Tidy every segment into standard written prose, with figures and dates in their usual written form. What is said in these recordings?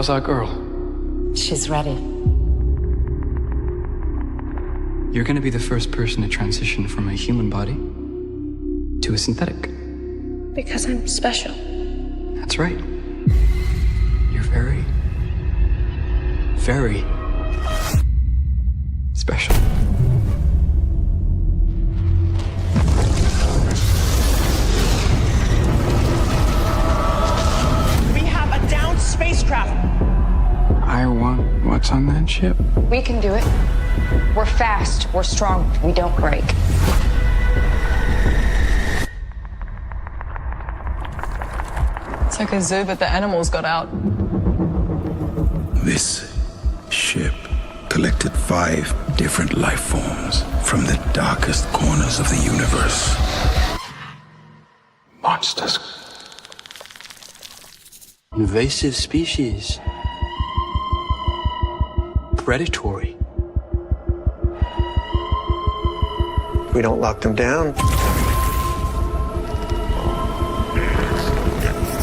How's our girl? She's ready. You're gonna be the first person to transition from a human body to a synthetic. Because I'm special. That's right. You're very, very special. We have a downed spacecraft. I want what's on that ship. We can do it. We're fast. We're strong. We don't break. It's like a zoo, but the animals got out. This ship collected 5 different life forms from the darkest corners of the universe. Monsters. Invasive species. Predatory. We don't lock them down,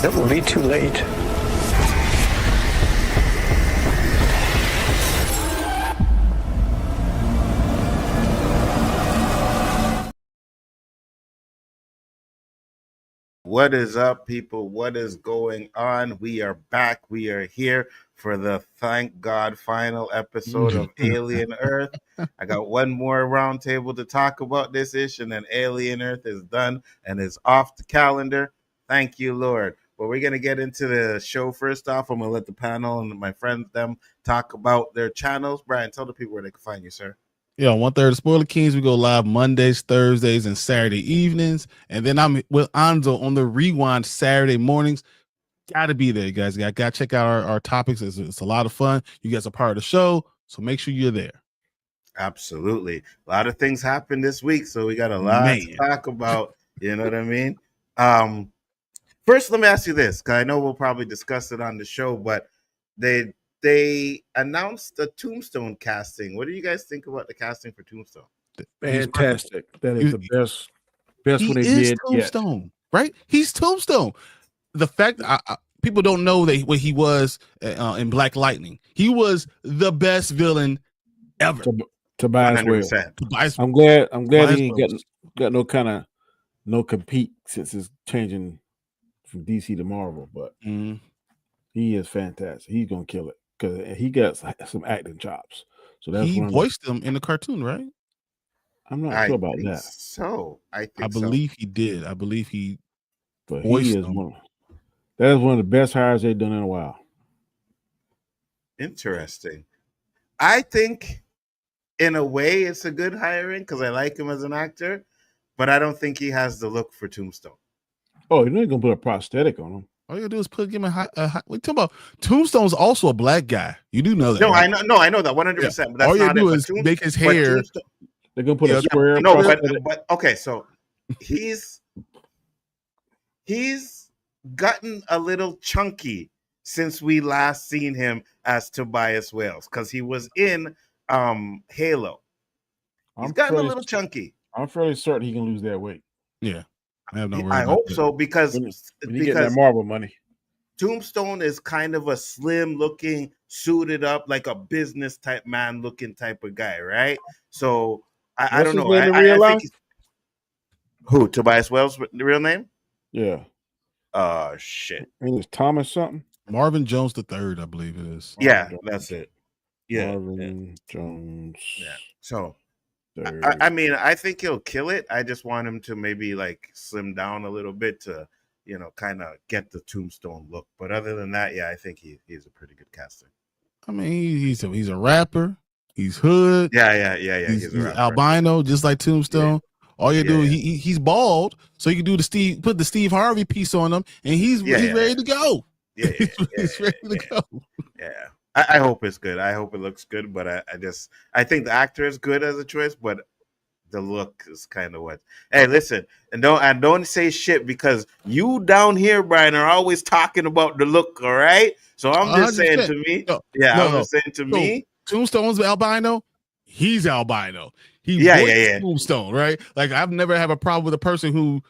it will be too late. What is up, people? What is going on? We are back. We are here for the thank God final episode of Alien Earth. I got one more roundtable to talk about this issue, and then Alien Earth is done and is off the calendar. Thank you, Lord. But we're going to get into the show first off. I'm going to let the panel and my friends them talk about their channels. Brian, tell the people where they can find you, sir. Yeah, 1/3 Spoiler Kings. We go live Mondays, Thursdays, and Saturday evenings. And then I'm with Anzo on the Rewind Saturday mornings. Gotta be there, you guys. Gotta check out our topics. It's a lot of fun. You guys are part of the show, so make sure you're there. Absolutely. A lot of things happened this week, so we got a lot to talk about. You know what I mean? First, let me ask you this, because I know we'll probably discuss it on the show, but they announced the Tombstone casting. What do you guys think about the casting for Tombstone? Fantastic. That is the best one they did. Tombstone, yet. Right? He's Tombstone. The fact people don't know that what he was in Black Lightning. He was the best villain ever. Tobias Wells. I'm glad he ain't got no compete since it's changing from DC to Marvel, but he is fantastic. He's gonna kill it because he got some acting chops. So that's he voiced him in the cartoon, right? I'm not sure about that. So I believe he did. I believe he. But he is one. That is one of the best hires they've done in a while. Interesting. I think, in a way, it's a good hiring because I like him as an actor, but I don't think he has the look for Tombstone. Oh, you're not gonna put a prosthetic on him. All you gotta do is put him a we talking about Tombstone's also a black guy. You do know that. No, right? I know that 100%. But that's all you not do is make his hair. They're gonna put a square. No, but okay, so he's gotten a little chunky since we last seen him as Tobias Wells because he was in Halo. He's gotten a little chunky. I'm fairly certain he can lose that weight. Yeah. I hope so because when you get that Marvel money. Tombstone is kind of a slim looking, suited up, like a business type man looking type of guy, right? So I don't know. I think who Tobias Wells, the real name? Yeah. Shit. I think it's Thomas something. Marvin Jones III, I believe it is. Yeah, that's it. Yeah. Marvin Jones. Yeah. So I mean, I think he'll kill it. I just want him to maybe like slim down a little bit to, kind of get the Tombstone look. But other than that, yeah, I think he's a pretty good casting. I mean, he's a rapper. He's hood. Yeah. He's albino, just like Tombstone. Yeah. All you do, he's bald, so you can do put the Steve Harvey piece on him, and he's ready to go. Yeah, he's ready to go. Yeah. I hope it's good. I hope it looks good, but I think the actor is good as a choice, but the look is kind of what. Hey, listen, and don't say shit because you down here, Brian, are always talking about the look. All right, so I'm just saying to me, me, Tombstone's albino. He's albino. He Tombstone, right? Like I've never had a problem with a person who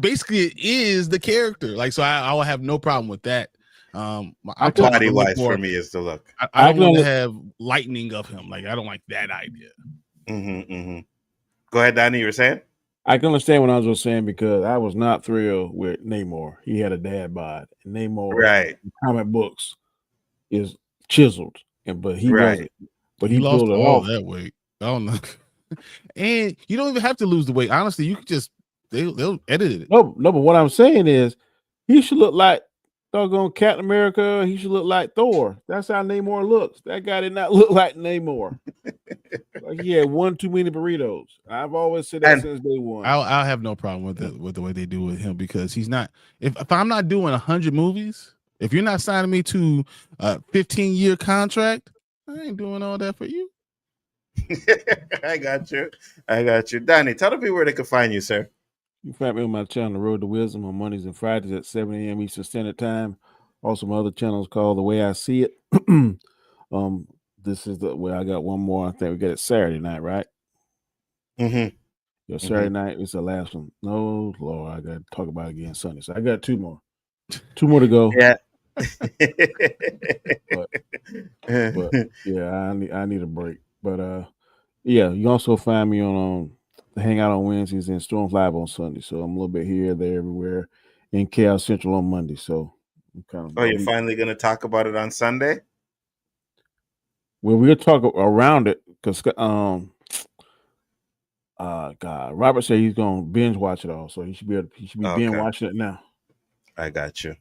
basically is the character. Like so, I will have no problem with that. Body wise for me is the look. I don't want to have lightning of him. Like I don't like that idea. Go ahead, Danny. You were saying? I can understand what I was saying because I was not thrilled with Namor. He had a dad bod. And Namor, right? In comic books is chiseled, but he wasn't. But he lost pulled it all off. that weight. I don't know. And you don't even have to lose the weight. Honestly, you could just they'll edit it. No, but what I'm saying is he should look like doggone Captain America. He should look like Thor. That's how Namor looks. That guy did not look like Namor. Like he had one too many burritos. I've always said that since day one. I'll have no problem with the way they do with him because he's not. If I'm not doing 100 movies, if you're not signing me to a 15-year contract, I ain't doing all that for you. I got you. Danny, tell the people where they can find you, sir. You can find me on my channel, The Road to Wisdom, on Mondays and Fridays at 7 a.m. Eastern Standard Time. Also, my other channels called The Way I See It. This is the way I got one more. I think we get it Saturday night, right? Saturday night is the last one. No, Lord, I got to talk about it again Sunday. So I got two more to go. Yeah. but yeah, I need a break. But yeah, you also find me on Hangout on Wednesdays and Storm Live on Sunday. So I'm a little bit here, there, everywhere, in Chaos Central on Monday. So I'm kind of. Oh, you're finally gonna talk about it on Sunday? Well, we'll talk around it because God, Robert said he's gonna binge watch it all, so he should be binge watching it now. I got you.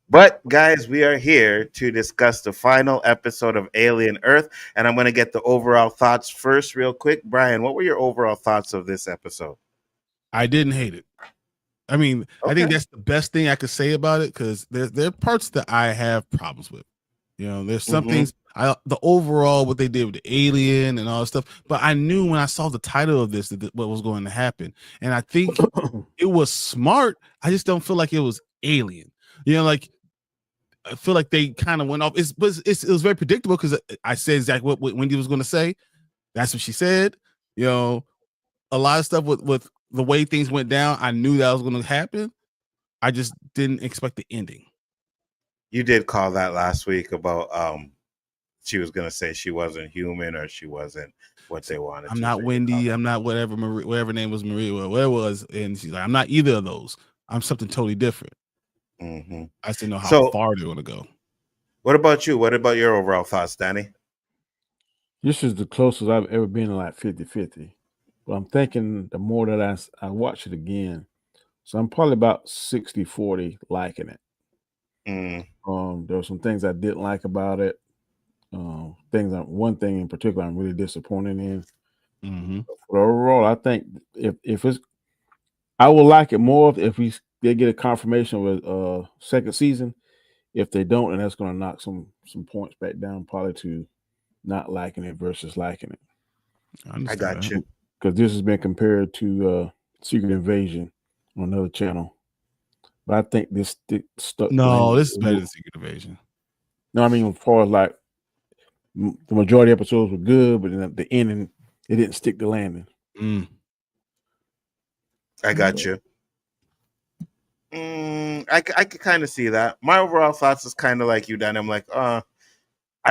But guys, we are here to discuss the final episode of Alien Earth, and I'm going to get the overall thoughts first real quick. Brian, what were your overall thoughts of this episode? I didn't hate it. I mean, I think that's the best thing I could say about it because there are parts that I have problems with. You know, there's some things, the overall, what they did with the alien and all that stuff, but I knew when I saw the title of this what was going to happen. And I think it was smart. I just don't feel like it was Alien. You know, like, I feel like they kind of went off. It was very predictable because I said exactly what Wendy was going to say. That's what she said. You know, a lot of stuff with the way things went down, I knew that was going to happen. I just didn't expect the ending. You did call that last week about she was going to say she wasn't human or she wasn't what they wanted. I'm not Wendy. I'm not whatever name was Maria, whatever it was. And she's like, I'm not either of those. I'm something totally different. I still know how far they want to go. What about you? What about your overall thoughts, Danny? This is the closest I've ever been to like 50-50. But I'm thinking the more that I watch it again, so I'm probably about 60-40 liking it. There were some things I didn't like about it. One thing in particular I'm really disappointed in. But overall, I think if it's, I will like it more if they get a confirmation of a second season. If they don't, and that's going to knock some points back down, probably to not liking it versus liking it. I got you. Because this has been compared to Secret Invasion on another channel. But I think this stuck. No, this is better than Secret Invasion. No, I mean, as far as like the majority of episodes were good, but then at the ending, it didn't stick the landing. I got you. I could kind of see that. My overall thoughts is kind of like you, Dan. I'm like, I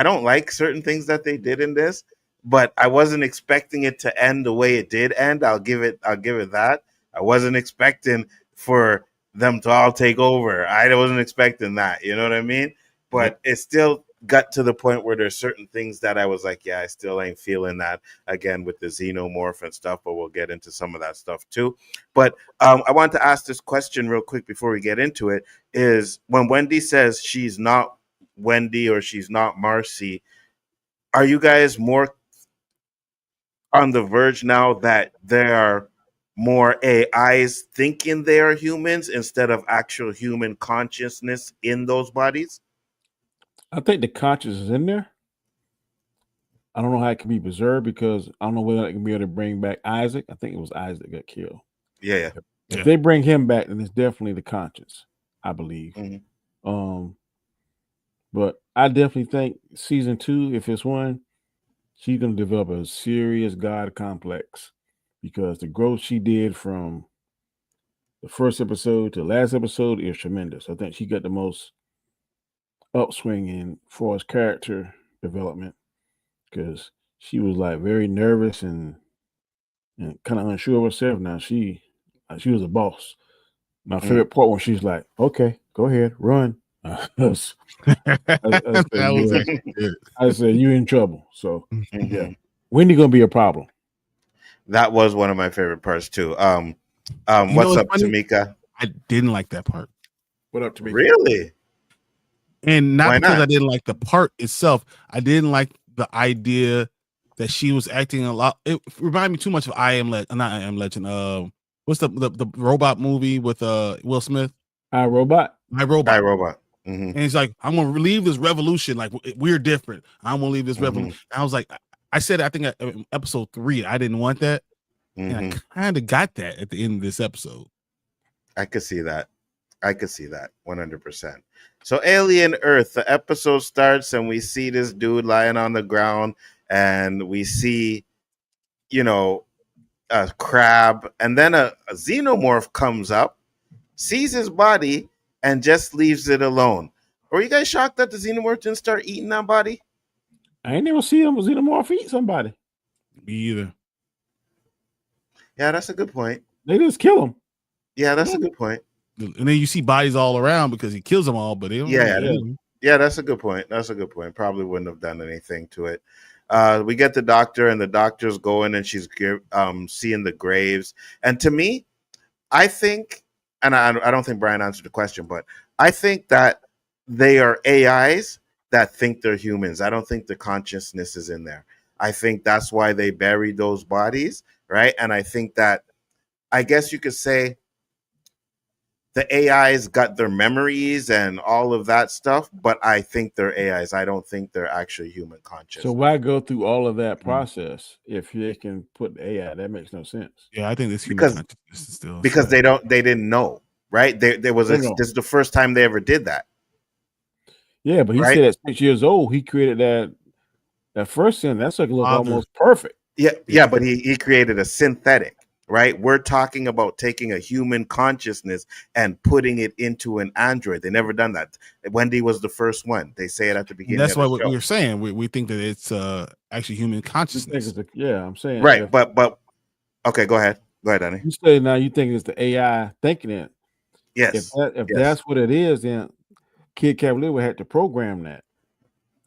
don't like certain things that they did in this, but I wasn't expecting it to end the way it did end. I'll give it that. I wasn't expecting for them to all take over. I wasn't expecting that. You know what I mean? But it still got to the point where there's certain things that I was like, yeah, I still ain't feeling that again with the Xenomorph and stuff, but we'll get into some of that stuff too. But I want to ask this question real quick before we get into it, is when Wendy says she's not Wendy or she's not Marcy, are you guys more on the verge now that there are more AIs thinking they are humans instead of actual human consciousness in those bodies? I think the conscious is in there. I don't know how it can be preserved because I don't know whether it can be able to bring back Isaac. I think it was Isaac that got killed. Yeah. If they bring him back, then it's definitely the conscious, I believe. But I definitely think season 2, if it's one, she's going to develop a serious God complex because the growth she did from the first episode to the last episode is tremendous. I think she got the most upswing in for his character development because she was like very nervous and kind of unsure of herself. Now she was a boss. My favorite part when she's like, "Okay, go ahead, run." I said, "You in trouble." So yeah, Wendy gonna be a problem. That was one of my favorite parts too. What's up, funny? Tamika? I didn't like that part. What up, Tamika? Really? And not because I didn't like the part itself. I didn't like the idea that she was acting a lot. It reminded me too much of I Am Legend. Not I Am Legend. What's the robot movie with Will Smith? I Robot. Mm-hmm. And he's like, I'm gonna leave this revolution. Like we're different. I'm gonna leave this revolution. I was like, I said, I think episode 3, I didn't want that, and I kind of got that at the end of this episode. I could see that. 100%. So Alien Earth, the episode starts and we see this dude lying on the ground and we see, a crab, and then a xenomorph comes up, sees his body, and just leaves it alone. Were you guys shocked that the xenomorph didn't start eating that body? I ain't never seen a xenomorph eat somebody. Me either. Yeah, that's a good point. They just kill him. Yeah, that's a good point. And then you see bodies all around because he kills them all, but they don't yeah, that's a good point. Probably wouldn't have done anything to it. We get the doctor, and the doctor's going, and she's seeing the graves. And to me, I think, and I don't think Brian answered the question, but I think that they are AIs that think they're humans. I don't think the consciousness is in there. I think that's why they buried those bodies, right? And I think that, I guess you could say, the AIs got their memories and all of that stuff, but I think they're AIs. I don't think they're actually human conscious. So why go through all of that process if they can put AI? That makes no sense. Yeah, I think this human consciousness is still because they didn't know, right? This is the first time they ever did that. Yeah, but he said at 6 years old he created that first sin. That's like look almost perfect. Yeah, but he created a synthetic. Right, we're talking about taking a human consciousness and putting it into an android. They never done that. Wendy was the first one. They say it at the beginning. And that's why we were saying we think that it's actually human consciousness. I'm saying right, but okay, go ahead, Danny. You say now you think it's the AI thinking it. Yes, if that's what it is, then Kid Kavalier would have to program that.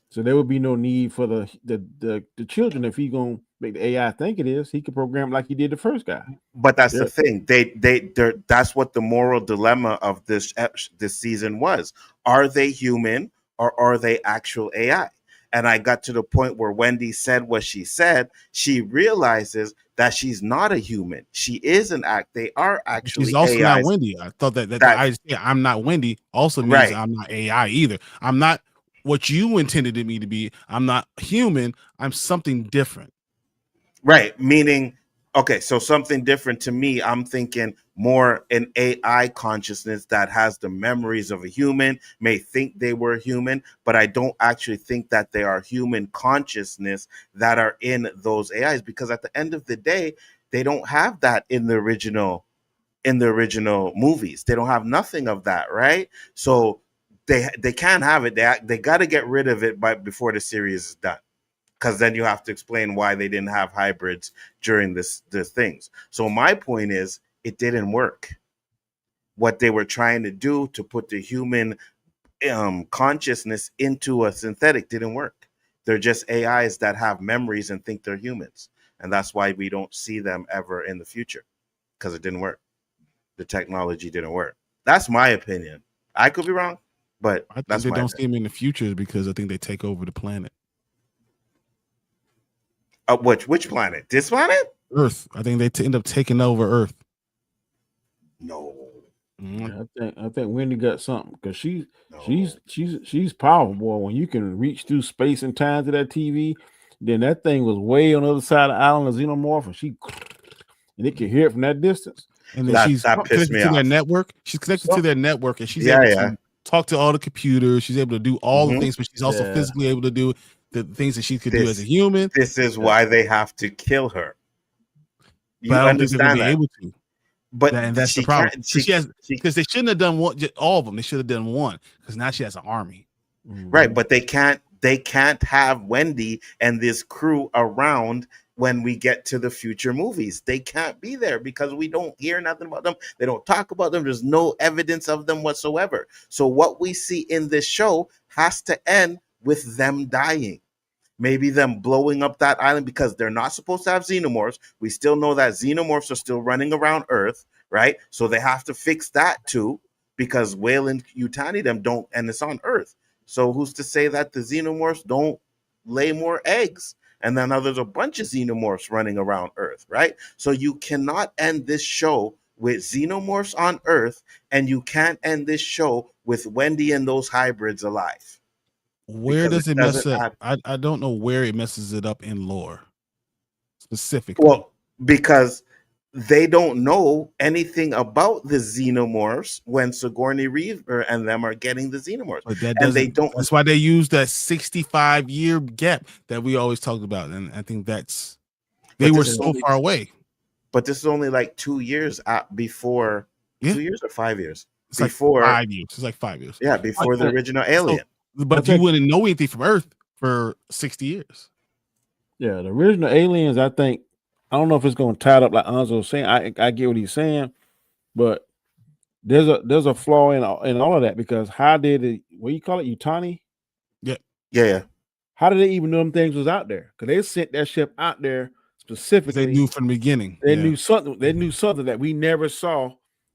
So there would be no need for the children if he gonna make the AI think it is. He could program like he did the first guy. But that's the thing. That's what the moral dilemma of this season was. Are they human or are they actual AI? And I got to the point where Wendy said what she said. She realizes that she's not a human. She is an act. They are actually. She's also AIs. not Wendy. I thought that I'm not Wendy also means I'm not AI either. I'm not what you intended me to be. I'm not human. I'm something different. Right. Meaning, okay, so something different to me, I'm thinking more an AI consciousness that has the memories of a human, may think they were human, but I don't actually think that they are human consciousness that are in those AIs, because at the end of the day, they don't have that in the original movies. They don't have nothing of that, right? So they can't have it. They got to get rid of it before the series is done, because then you have to explain why they didn't have hybrids during the things. So my point is, it didn't work. What they were trying to do to put the human consciousness into a synthetic didn't work. They're just AIs that have memories and think they're humans, and that's why we don't see them ever in the future, because it didn't work. The technology didn't work. That's my opinion. I could be wrong, but I think they don't see them in the future because I think they take over the planet. Which planet? This planet? Earth. I think they end up taking over Earth. No. Yeah, I think Wendy got something, because she's powerful, boy. When you can reach through space and time to that TV, then that thing was way on the other side of the island of Xenomorph, and it can hear it from that distance. And then she's connected to their network. She's connected to their network, and she's able to talk to all the computers. She's able to do all the things, but she's also physically able to do the things that she could do as a human. This is why they have to kill her. But I don't think they're going to be able to. But that's the problem. Because they shouldn't have done all of them. They should have done one, because now she has an army. Right, but they can't have Wendy and this crew around when we get to the future movies. They can't be there because we don't hear nothing about them. They don't talk about them. There's no evidence of them whatsoever. So what we see in this show has to end with them dying. Maybe them blowing up that island because they're not supposed to have xenomorphs. We still know that xenomorphs are still running around Earth, right? So they have to fix that too because Whale and Yutani them don't, and it's on Earth. So who's to say that the xenomorphs don't lay more eggs? And then there's a bunch of xenomorphs running around Earth, right? So you cannot end this show with xenomorphs on Earth, and you can't end this show with Wendy and those hybrids alive. Where does it mess up? I don't know where it messes it up in lore specifically. Well, because they don't know anything about the xenomorphs when Sigourney Weaver and them are getting the xenomorphs. But they don't. That's why they use that 65-year gap that we always talked about, and I think they were so far away. But this is only like 2 years before. Yeah. 2 years or 5 years? It's before like 5 years. It's like 5 years. Yeah, before the original Alien. But you wouldn't know anything from Earth for 60 years. Yeah, the original Aliens, I think. I don't know if it's going to tie it up like Anzo was saying. I get what he's saying, but there's a flaw in all of that because how did it? What do you call it? Yutani? Yeah. How did they even know them things was out there? Because they sent that ship out there specifically. They knew from the beginning. They knew something. They knew something that we never saw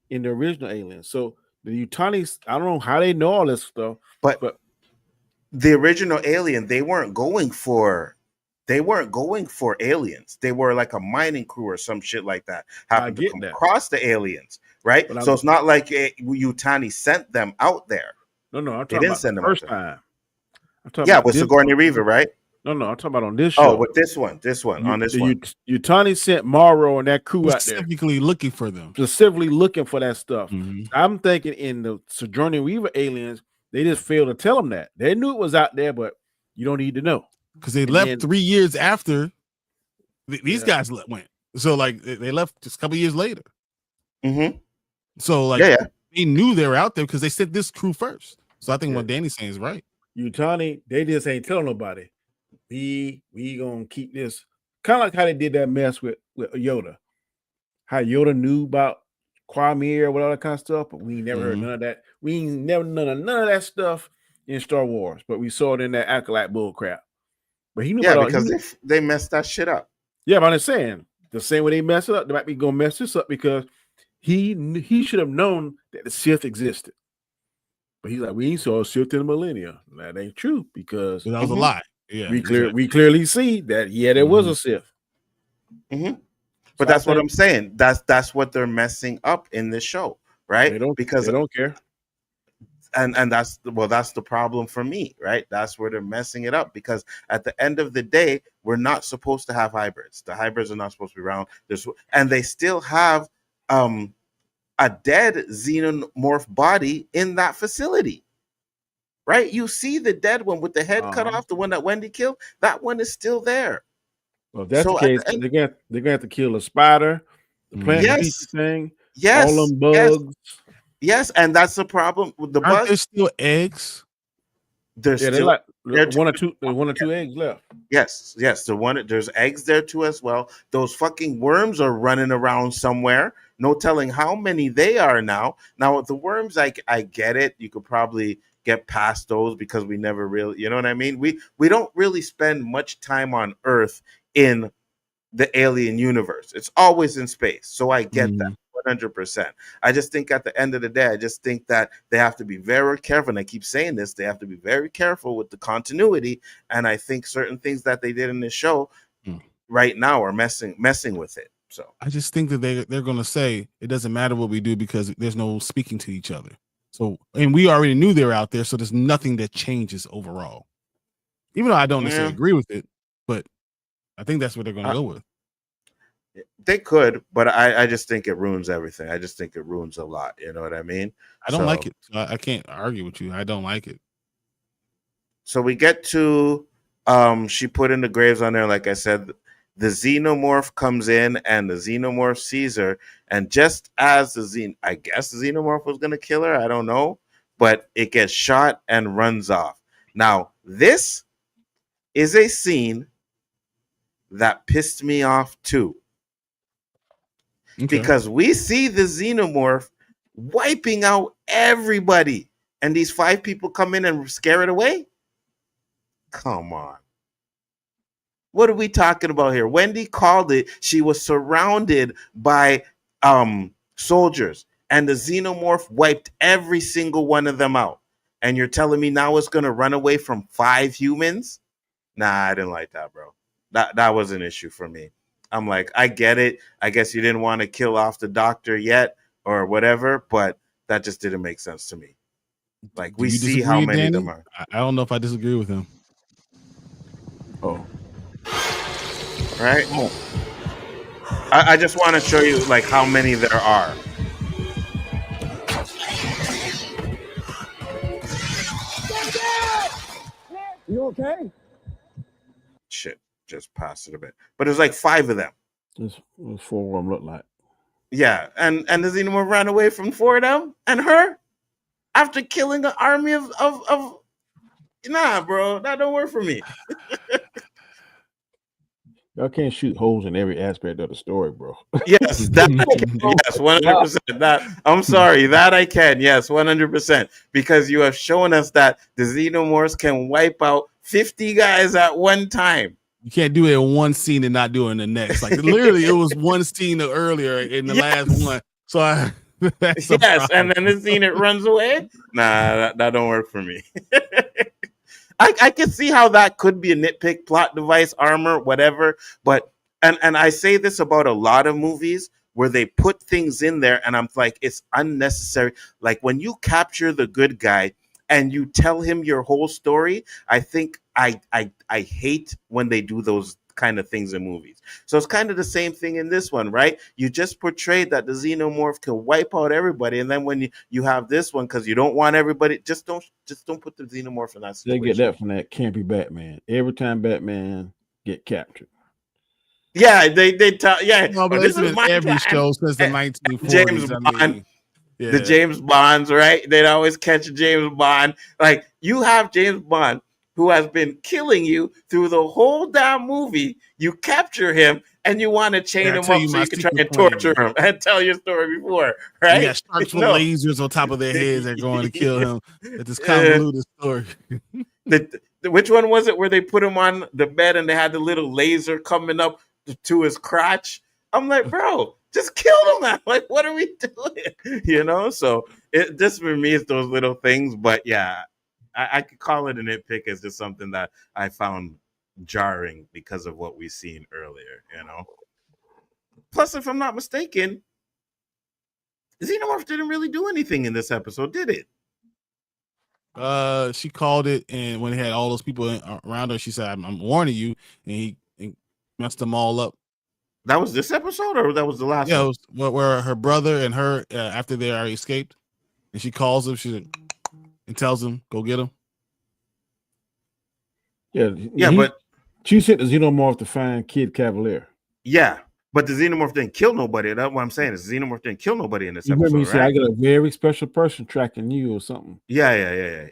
in the original Aliens. So the Yutanis, I don't know how they know all this stuff, but the original Alien, they weren't going for aliens. They were like a mining crew or some shit like that. Happened to come across the aliens, right? But so it's not like Yutani sent them out there. No, I'm talking about the first time. With Sigourney Weaver, right? No, I'm talking about on this show. Oh, with this one. Yutani sent Morrow and that crew out there. Specifically looking for them. Specifically looking for that stuff. Mm-hmm. I'm thinking in the Sigourney Weaver aliens, they just failed to tell them that. They knew it was out there, but you don't need to know. Because they left 3 years after these guys went. So, like, they left just a couple years later. Mm-hmm. So, like, they knew they were out there because they sent this crew first. So, I think what Danny's saying is right. Yutani, they just ain't telling nobody. We gonna keep this. Kind of like how they did that mess with Yoda. How Yoda knew about Kwame or whatever kind of stuff, but we never heard none of that. We ain't never none of that stuff in Star Wars, but we saw it in that acolyte bull crap. But he knew because they messed that shit up. Yeah, but I'm saying the same way they mess it up, they might be gonna mess this up because he should have known that the Sith existed. But he's like, we ain't saw a Sith in a millennia. That ain't true because that was a lie. Yeah, we clearly see that there was a Sith. Mm-hmm. But that's what I'm saying. That's what they're messing up in this show, right? They don't care. And that's the problem for me, right? That's where they're messing it up because at the end of the day, we're not supposed to have hybrids. The hybrids are not supposed to be around. And they still have a dead xenomorph body in that facility, right? You see the dead one with the head cut off, the one that Wendy killed. That one is still there. Well, if that's the case, they're gonna have to kill the spider, the plant thing, all them bugs. Yes, and that's the problem with the bugs. There's still eggs. There's one or two eggs left. Yes. There's eggs there too as well. Those fucking worms are running around somewhere. No telling how many they are now. Now with the worms, I get it. You could probably get past those because we never really, you know what I mean? We don't really spend much time on Earth in the alien universe. It's always in space. So I get that 100%. I just think at the end of the day, I just think that they have to be very careful. And I keep saying this, they have to be very careful with the continuity. And I think certain things that they did in this show right now are messing with it. So I just think that they're going to say it doesn't matter what we do because there's no speaking to each other. So, and we already knew they were out there. So there's nothing that changes overall, even though I don't necessarily agree with it, but I think that's what they're going to go with. They could, but I just think it ruins everything. I just think it ruins a lot. You know what I mean? I don't like it. I can't argue with you. I don't like it. So we get to, she put in the graves on there. Like I said, the xenomorph comes in and the xenomorph sees her. And just as I guess the xenomorph was going to kill her. I don't know, but it gets shot and runs off. Now, this is a scene that pissed me off too. Okay. Because we see the Xenomorph wiping out everybody, and these 5 people come in and scare it away? Come on. What are we talking about here? Wendy called it. She was surrounded by soldiers, and the Xenomorph wiped every single one of them out. And you're telling me now it's going to run away from 5 humans? Nah, I didn't like that, bro. That was an issue for me. I'm like, I get it. I guess you didn't want to kill off the doctor yet or whatever, but that just didn't make sense to me. Like, we see how many of them are. I don't know if I disagree with him. Oh. Right? I just want to show you, like, how many there are. You okay? Shit, just passed it a bit. But there's like 5 of them. There's 4 of them look like. Yeah, and the Xenomorph ran away from 4 of them and her after killing an army of nah, bro, that don't work for me. Y'all can't shoot holes in every aspect of the story, bro. Yes, that I can. Yes, 100%. That I'm sorry, that I can. Yes, 100%. Because you have shown us that the Xenomorphs can wipe out 50 guys at one time. You can't do it in one scene and not do it in the next. Like literally, it was one scene earlier in the last one. So yes, and then the scene it runs away. Nah, that don't work for me. I can see how that could be a nitpick, plot device, armor, whatever. But and I say this about a lot of movies where they put things in there, and I'm like, it's unnecessary. Like when you capture the good guy and you tell him your whole story, I think I hate when they do those kind of things in movies. So it's kind of the same thing in this one, right? You just portrayed that the Xenomorph can wipe out everybody, and then when you have this one, because you don't want everybody, just don't put the Xenomorph in that situation. They get that from that campy Batman. Every time Batman get captured. Yeah, they tell. Yeah, no, but this is every show since the 1940s. James Bond. Yeah. The James Bonds, right? They'd always catch James Bond. Like, you have James Bond who has been killing you through the whole damn movie. You capture him and you want to chain him up so you can try and torture him and tell your story before, right? Yeah, sharks with lasers on top of their heads are going to kill him. It's this convoluted story. Which one was it where they put him on the bed and they had the little laser coming up to his crotch? I'm like, bro, just kill him, man. Like, what are we doing? You know? So this for me is those little things, but yeah, I could call it a nitpick. It's just something that I found jarring because of what we've seen earlier, you know? Plus, if I'm not mistaken, Xenomorph didn't really do anything in this episode, did it? She called it, and when he had all those people around her, she said, I'm warning you, and he messed them all up. That was this episode, or that was the last one? Yeah, it was where her brother and her, after they already escaped, and she calls him, and tells him, go get him. Yeah, but she sent the Xenomorph to find Kid Kavalier. Yeah, but the Xenomorph didn't kill nobody. That's what I'm saying. The Xenomorph didn't kill nobody in this episode. Remember, he said, I got a very special person tracking you or something. Yeah.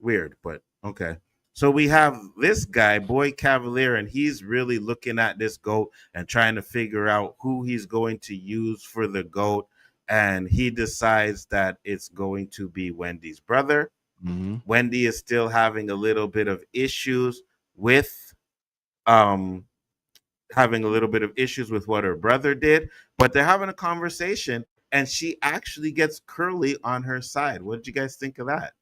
Weird, but okay. So we have this guy, Boy Kavalier, and he's really looking at this goat and trying to figure out who he's going to use for the goat. And he decides that it's going to be Wendy's brother. Mm-hmm. Wendy is still having a little bit of issues with what her brother did, but they're having a conversation, and she actually gets Curly on her side. What did you guys think of that?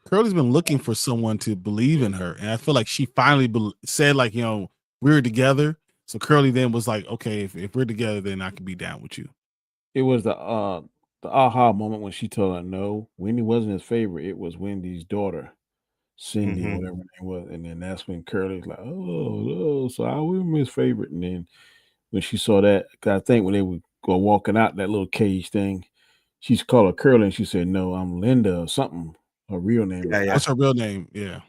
Curly's been looking for someone to believe in her, and I feel like she finally said, like, you know, we're together. So Curly then was like, okay, if we're together, then I can be down with you. It was the aha moment when she told her no. Wendy wasn't his favorite. It was Wendy's daughter, Cindy, whatever her name was. And then that's when Curly's like, oh, so I was his favorite. And then when she saw that, I think when they were walking out that little cage thing, she's called her Curly, and she said, no, I'm Linda or something. Her real name. Yeah. What's her real name? Yeah.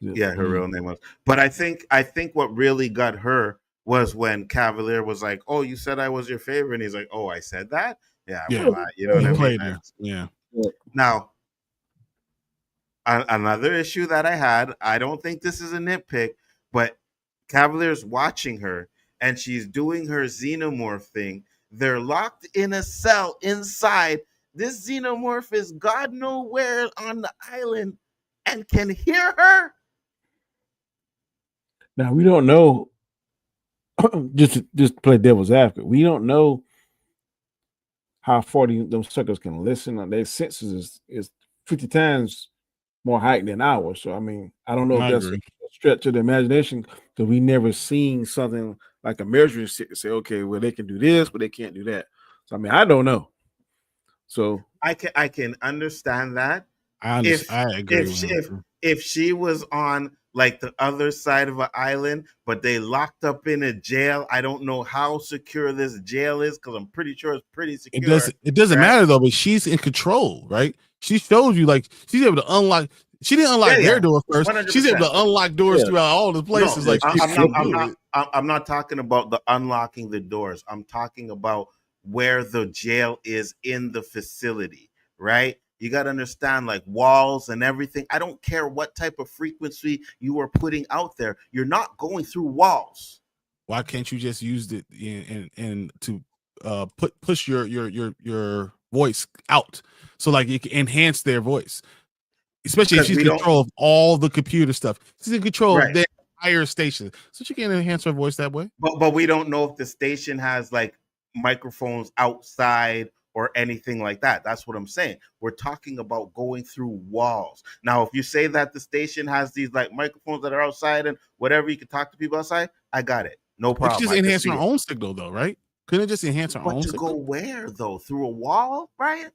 Yeah, her real name was. But I think what really got her was when Kavalier was like, oh, you said I was your favorite. And he's like, oh, I said that? Yeah. Well, you know what I mean? Yeah. Now, another issue that I had, I don't think this is a nitpick, but Kavalier's watching her and she's doing her xenomorph thing. They're locked in a cell inside. This xenomorph is God knows where on the island and can hear her. Now we don't know. just play devil's advocate. We don't know how far those suckers can listen. Their senses is 50 times more heightened than ours. So I mean, I don't know if that's a stretch of the imagination because we never seen something like a measuring stick to say, okay, well they can do this, but they can't do that. So I mean, I don't know. So I can understand that. I agree. If she was on like the other side of an island, but they locked up in a jail, I don't know how secure this jail is because I'm pretty sure it's pretty secure. It doesn't matter though, but she's in control, right? She showed you like she's able to unlock. She didn't unlock their door first. 100%. She's able to unlock doors throughout all the places. No, like I'm not talking about the unlocking the doors. I'm talking about where the jail is in the facility, right? You got to understand like walls and everything. I don't care what type of frequency you are putting out there. You're not going through walls. Why can't you just use it and to push your voice out so like you can enhance their voice, especially if she's in control of all the computer stuff. She's in control of their entire station, so she can enhance her voice that way. But we don't know if the station has like microphones outside or anything like that. That's what I'm saying. We're talking about going through walls. Now, if you say that the station has these like microphones that are outside and whatever, you can talk to people outside, I got it. No problem. Just enhance her own signal though, right? Couldn't it just enhance her own signal? Go where though? Through a wall, Brian?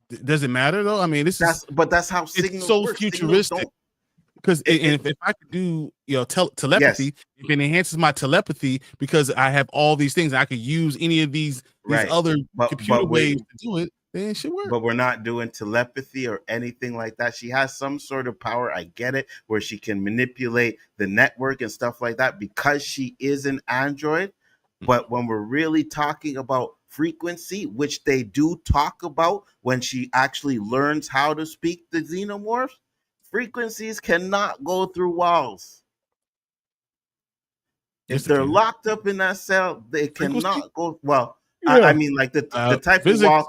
Does it matter though? I mean, that's how signals so work. futuristic. Because if I could do telepathy, if it enhances my telepathy because I have all these things, I could use any of these other computer ways to do it, then it should work. But we're not doing telepathy or anything like that. She has some sort of power, I get it, where she can manipulate the network and stuff like that because she is an android. But when we're really talking about frequency, which they do talk about when she actually learns how to speak the xenomorphs, frequencies cannot go through walls. If they're locked up in that cell, they cannot go. Well, I mean, like the type of walls.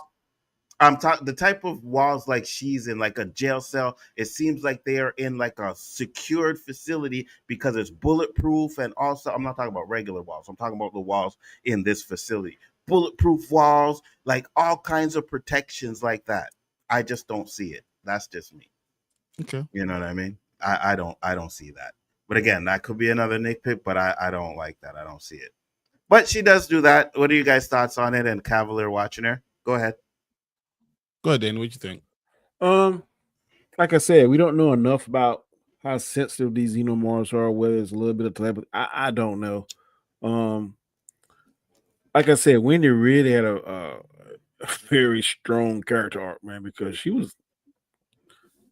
I'm talking the type of walls like she's in, like a jail cell. It seems like they are in like a secured facility because it's bulletproof, and also I'm not talking about regular walls. I'm talking about the walls in this facility, bulletproof walls, like all kinds of protections like that. I just don't see it. That's just me. Okay. You know what I mean? I don't see that. But again, that could be another nitpick, but I don't like that. I don't see it. But she does do that. What are you guys' thoughts on it? And Kavalier watching her? Go ahead. Go ahead, Dan. What you think? Like I said, we don't know enough about how sensitive these xenomorphs are, whether it's a little bit of telepathy. I don't know. Like I said, Wendy really had a very strong character arc, man, because she was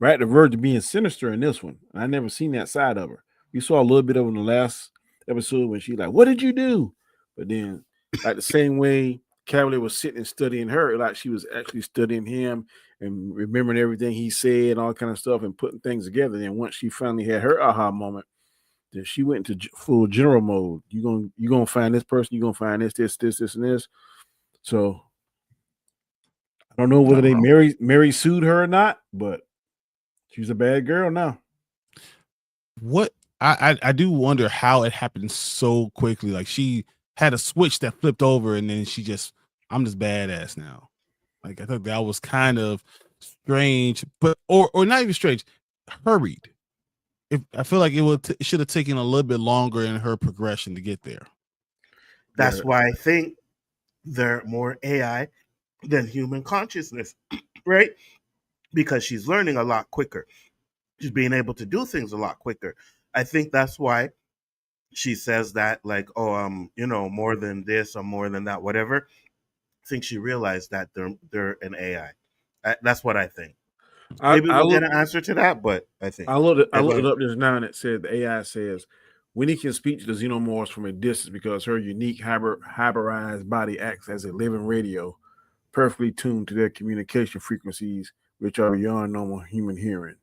right at the verge of being sinister in this one. I never seen that side of her. We saw a little bit of in the last episode when she like, "What did you do?" But then, like the same way Kavalier was sitting and studying her, like she was actually studying him and remembering everything he said and all kind of stuff and putting things together. And once she finally had her aha moment, then she went into full general mode. You're gonna find this person. You're gonna find this, and this. So I don't know whether they Mary sued her or not, but she's a bad girl now. What I do wonder how it happened so quickly. Like she had a switch that flipped over, and then I'm just badass now. Like I thought that was kind of strange, but or not even strange, hurried. I feel like it should have taken a little bit longer in her progression to get there. That's why I think they're more AI than human consciousness, right? Because she's learning a lot quicker. She's being able to do things a lot quicker. I think that's why she says that, like, oh, more than this or more than that, whatever. I think she realized that they're an AI. That's what I think. Maybe we'll get an answer to that, but I think I looked it up just now, and it said the AI says Winnie can speak to the xenomorphs from a distance because her unique hybridized body acts as a living radio, perfectly tuned to their communication frequencies, which are beyond normal human hearing.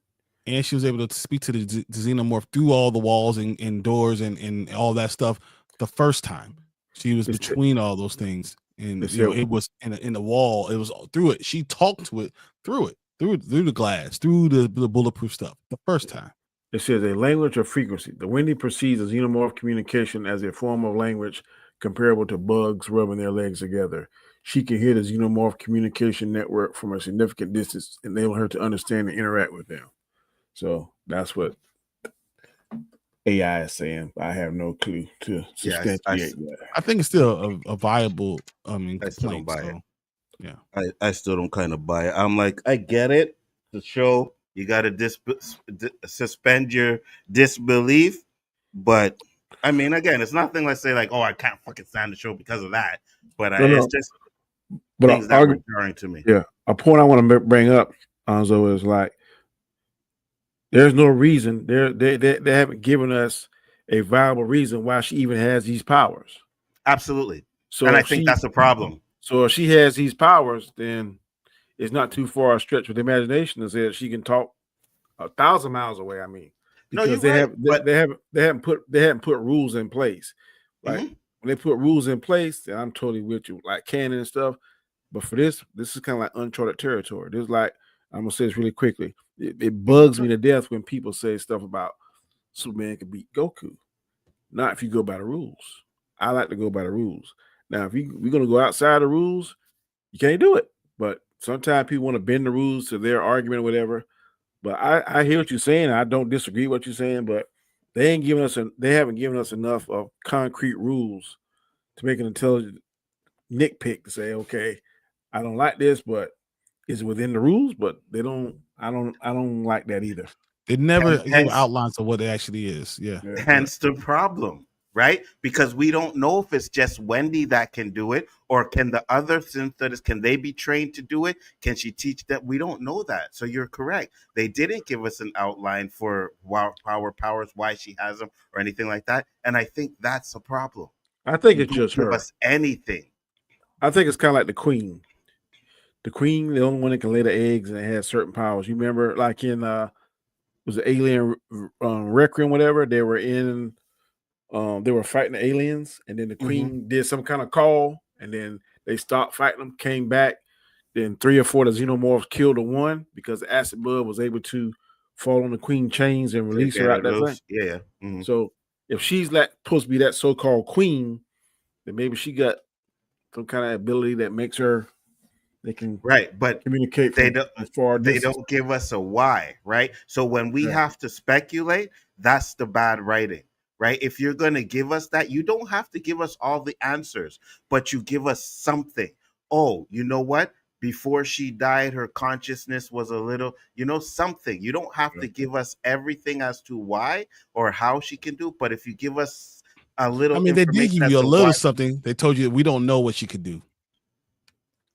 and she was able to speak to the Xenomorph through all the walls and doors and all that stuff the first time. She was between all those things, and it was in the wall. It was through it. She talked to it through the glass, through the bulletproof stuff the first time. It says a language of frequency. The Wendy perceives a Xenomorph communication as a form of language comparable to bugs rubbing their legs together. She can hear the Xenomorph communication network from a significant distance, enabling her to understand and interact with them. So that's what AI is saying. I have no clue to substantiate that. I think it's still a viable complaint. I still don't buy it. Yeah. I still don't kind of buy it. I'm like, I get it. The show, you got to suspend your disbelief. But, I mean, again, it's nothing like say like, oh, I can't fucking stand the show because of that. But it's just things that were jarring to me. Yeah. A point I want to bring up, Anzo, is like, there's no reason. They haven't given us a viable reason why she even has these powers. Absolutely. So, and I think that's a problem. So if she has these powers, then it's not too far a stretch with the imagination to say that she can talk 1,000 miles away. I mean, because they haven't put rules in place. Like when they put rules in place, then I'm totally with you, like canon and stuff. But for this is kind of like uncharted territory. There's like, I'm gonna say this really quickly. It bugs me to death when people say stuff about Superman can beat Goku. Not if you go by the rules. I like to go by the rules. Now, if we're gonna go outside the rules, you can't do it. But sometimes people want to bend the rules to their argument or whatever. But I hear what you're saying. I don't disagree with what you're saying, but they haven't given us enough of concrete rules to make an intelligent nitpick to say, okay, I don't like this, but it's within the rules, but they don't. I don't like that either. It never give outlines of what it actually is. Yeah. Hence the problem, right? Because we don't know if it's just Wendy that can do it, or can the other synthetists, can they be trained to do it? Can she teach them? We don't know that. So you're correct. They didn't give us an outline for powers, why she has them, or anything like that. And I think that's a problem. I think it's just give us anything. I think it's kind of like the Queen. The Queen, the only one that can lay the eggs, and it has certain powers. You remember, like in was it Alien Requiem, whatever? They were in, they were fighting the aliens, and then the Queen did some kind of call, and then they stopped fighting them, came back. Then 3 or 4 of the Xenomorphs killed the one because the acid blood was able to fall on the Queen chains and release her out that thing. Yeah. Mm-hmm. So if she's supposed to be that so-called queen, then maybe she got some kind of ability that makes her. They can but communicate. They don't give us a why, right? So when we have to speculate, that's the bad writing, right? If you're going to give us that, you don't have to give us all the answers, but you give us something. Oh, you know what? Before she died, her consciousness was a little, something. You don't have to give us everything as to why or how she can do, but if you give us a little, they did give you a little something. They told you we don't know what she could do.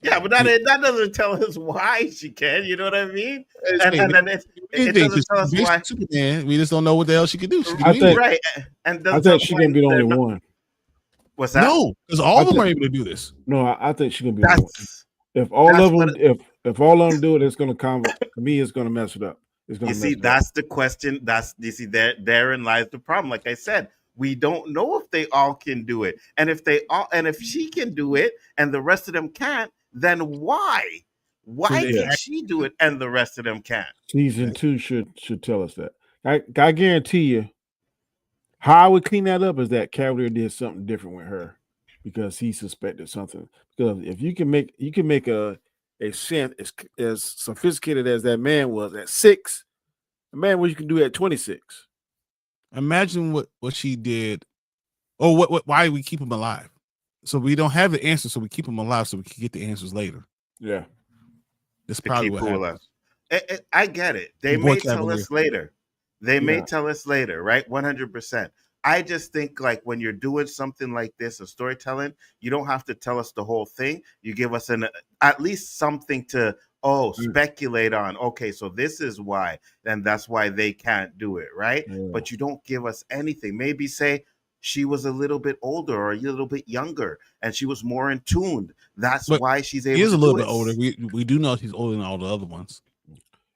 Yeah, but that doesn't tell us why she can. You know what I mean? And it doesn't tell us why. Superman, we just don't know what the hell she can do. I think she's gonna be the only one. What's that? No, because all of them are able to do this. No, I think she's gonna be the only one. If all of them do it, it's gonna come. To me, it's gonna mess it up. It's gonna. That's the question. Therein lies the problem. Like I said. We don't know if they all can do it, and if she can do it, and the rest of them can't, then why? Why can she do it and the rest of them can't? Season 2 should tell us that. I guarantee you, how I would clean that up is that Kavalier did something different with her because he suspected something. Because if you can make a synth as sophisticated as that man was at 6, imagine what you can do at 26. Imagine what she did, or why we keep him alive. So we don't have the answer, so we keep him alive so we can get the answers later. Yeah, that's probably what happened. I get it. They may tell us later. They may tell us later, right? 100%. I just think like when you're doing something like this, a storytelling, you don't have to tell us the whole thing. You give us at least something to speculate on. Okay, so this is why, and that's why they can't do it, right? But you don't give us anything. Maybe say she was a little bit older or a little bit younger, and she was more in tune. That's why she's able. She is a little bit older. We do know she's older than all the other ones.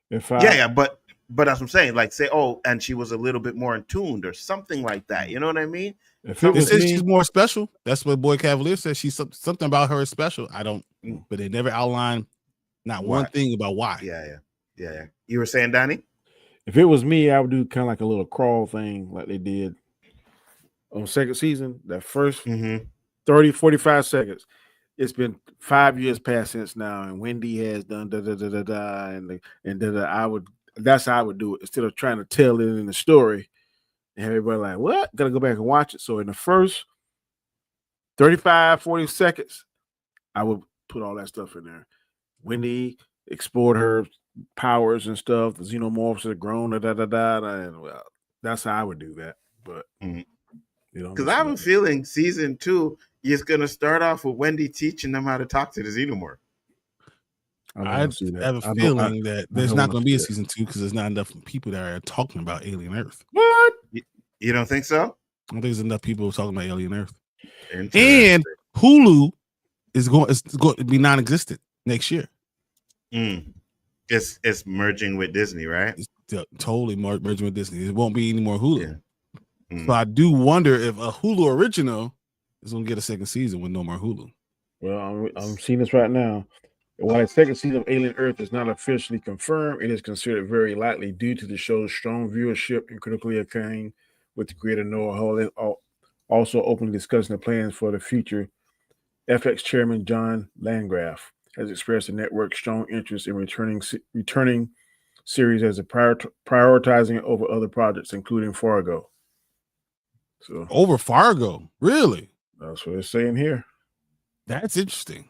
But but that's what I'm saying. Like, say, oh, and she was a little bit more in tuned or something like that. You know what I mean? If it was she's more special. That's what Boy Kavalier says. She's something about her is special. I don't, but they never outline not one thing about why. Yeah. You were saying, Danny? If it was me, I would do kind of like a little crawl thing like they did on second season. That first 30, 45 seconds. It's been 5 years past since now, and Wendy has done that's how I would do it instead of trying to tell it in the story. And everybody like, what? Gotta go back and watch it. So in the first 35, 40 seconds, I would put all that stuff in there. Wendy explored her powers and stuff. The Xenomorphs have grown, and well, that's how I would do that. But because I have a feeling season 2 is going to start off with Wendy teaching them how to talk to the Xenomorph. I have a feeling that there's not going to be a season 2 because there's not enough people that are talking about Alien Earth. What? You don't think so? I don't think there's enough people talking about Alien Earth. And Hulu is going to be non-existent next year. It's merging with Disney, right? It's totally merging with Disney. It won't be any more Hulu. So I do wonder if a Hulu original is going to get a second season with no more Hulu. Well, I'm seeing this right now. While the second season of Alien Earth is not officially confirmed, it is considered very likely due to the show's strong viewership and critically acclaim, with the creator Noah Hawley also openly discussing the plans for the future. FX chairman John Landgraf has expressed the network's strong interest in returning series as a prioritizing over other projects, including Fargo. So over Fargo, really? That's what it's saying here. That's interesting.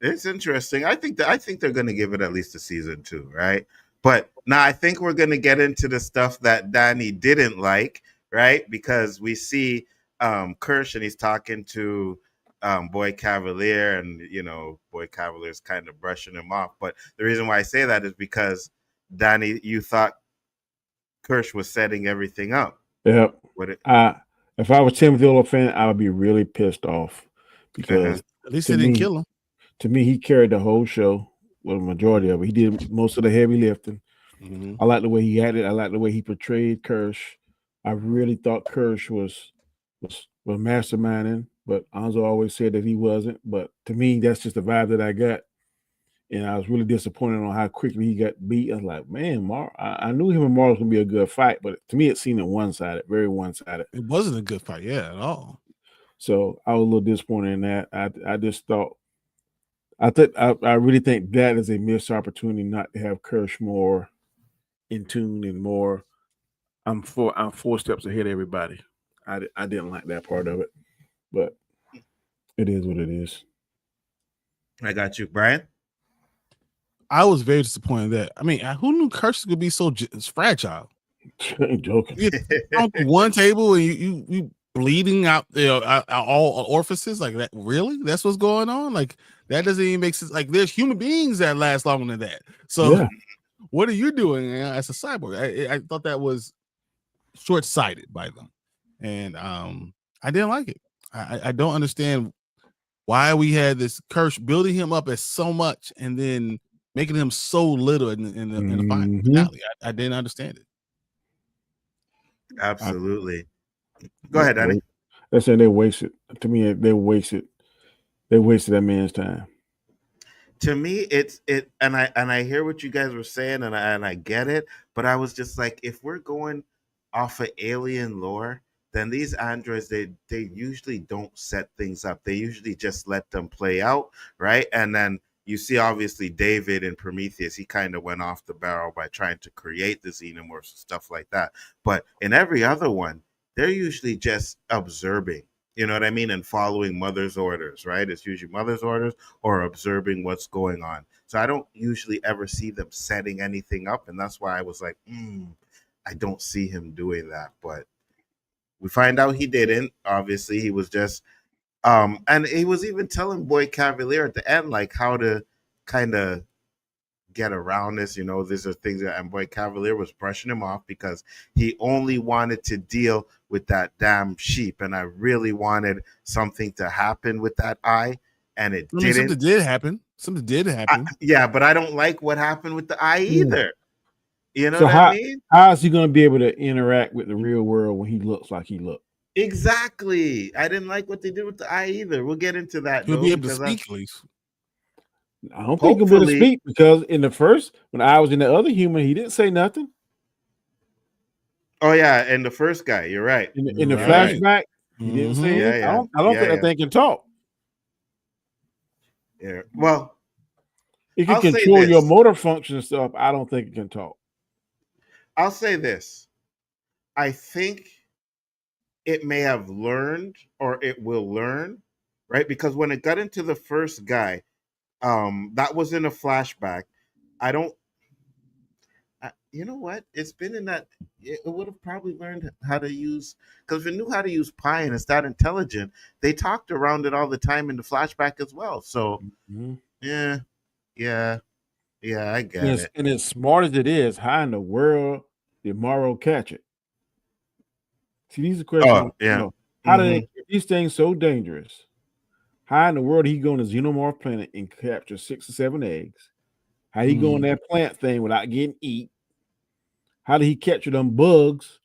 It's interesting. I think they're going to give it at least a season 2, right? But now I think we're going to get into the stuff that Danny didn't like, right? Because we see Kirsh and he's talking to Boy Kavalier, and Boy Cavalier's kind of brushing him off. But the reason why I say that is because Danny, you thought Kirsh was setting everything up. Yep. If I was Timothy Olyphant, I would be really pissed off because at least they didn't kill him. To me, he carried the whole show, well, the majority of it. He did most of the heavy lifting. I like the way he had it. I like the way he portrayed Kirsh. I really thought Kirsh was masterminding, but Anzo always said that he wasn't. But to me, that's just the vibe that I got. And I was really disappointed on how quickly he got beat. I was like, man, I knew him and Morrow was going to be a good fight, but to me, it seemed one-sided, very one-sided. It wasn't a good fight, at all. So I was a little disappointed in that. I just thought, I really think that is a missed opportunity not to have Kirsh more in tune and more. I'm 4 steps ahead of everybody. I didn't like that part of it, but it is what it is. I got you, Brian. I was very disappointed that. I mean, who knew Kirsh could be so fragile? Ain't joking. You on one table and you bleeding out, all orifices like that. Really, that's what's going on. Like that doesn't even make sense. Like there's human beings that last longer than that. So what are you doing as a cyborg? I thought that was short-sighted by them, and I didn't like it. I don't understand why we had this Kirsh building him up as so much and then making him so little in the finale. I didn't understand it. Absolutely. Go ahead, Danny. They're saying they wasted. To me, they wasted that man's time. To me, and I hear what you guys were saying, and I get it, but I was just like, if we're going off of alien lore, then these androids they usually don't set things up. They usually just let them play out, right? And then you see, obviously, David in Prometheus, he kind of went off the barrel by trying to create the Xenomorphs and stuff like that. But in every other one, they're usually just observing, you know what I mean? And following mother's orders, right? It's usually mother's orders or observing what's going on. So I don't usually ever see them setting anything up. And that's why I was like, I don't see him doing that. But we find out he didn't. Obviously, he was just, and he was even telling Boy Kavalier at the end, like how to kind of get around this, these are things that, and Boy Kavalier was brushing him off because he only wanted to deal with that damn sheep. And I really wanted something to happen with that eye, and it didn't. Something did happen. Yeah, but I don't like what happened with the eye either. You know what I mean? How is he going to be able to interact with the real world when he looks like he looks? Exactly. I didn't like what they did with the eye either. We'll get into that. He'll be able to speak at least. I don't think he'll be able to speak because in the first, when I was in the other human, he didn't say nothing. Oh yeah, and the first guy, you're right. In the flashback, he didn't say anything. Yeah. I don't think that thing can talk. Yeah. Well, it can control your motor function and stuff. I don't think it can talk. I'll say this. I think it may have learned or it will learn, right? Because when it got into the first guy, that was in a flashback. You know what? It's been in that. It would have probably learned how to use, because if it knew how to use pi and it's that intelligent, they talked around it all the time in the flashback as well. So, yeah, I get it. And as smart as it is, how in the world did Morrow catch it? See, these are questions. Oh, yeah. You know, how do they get these things so dangerous? How in the world he go on a Xenomorph planet and capture 6 or 7 eggs? How he go on that plant thing without getting eat? How did he capture them bugs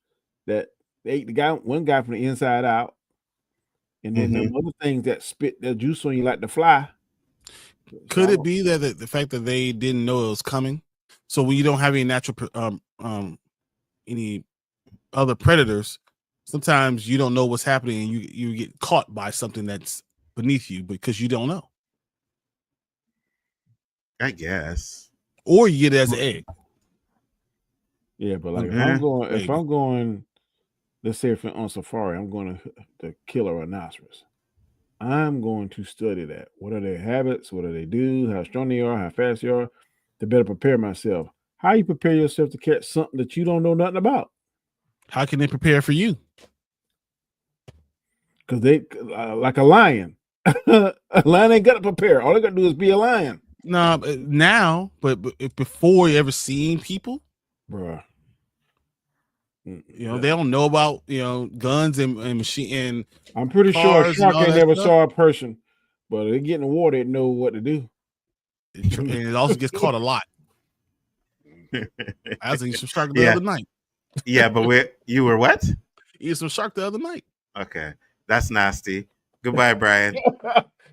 that ate one guy from the inside out? And then them other things that spit their juice on you like the fly. Could it be that the fact that they didn't know it was coming? So when you don't have any natural any other predators, sometimes you don't know what's happening and you get caught by something that's beneath you because you don't know. I guess. Or you get it as an egg. Yeah, but like if I'm going, let's say if on safari, I'm going to kill a rhinoceros. I'm going to study that. What are their habits? What do they do? How strong they are? How fast they are? To better prepare myself. How you prepare yourself to catch something that you don't know nothing about? How can they prepare for you? Because they like a lion. A lion ain't got to prepare. All they got to do is be a lion. No, now, but if before you ever seen people, bruh. You know, they don't know about, guns and machine and I'm pretty sure a shark ain't never saw a person, but they get in the water, they know what to do. And it also gets caught a lot. I was eating some shark the other night. Yeah, but you were what? Eating some shark the other night. Okay. That's nasty. Goodbye, Brian.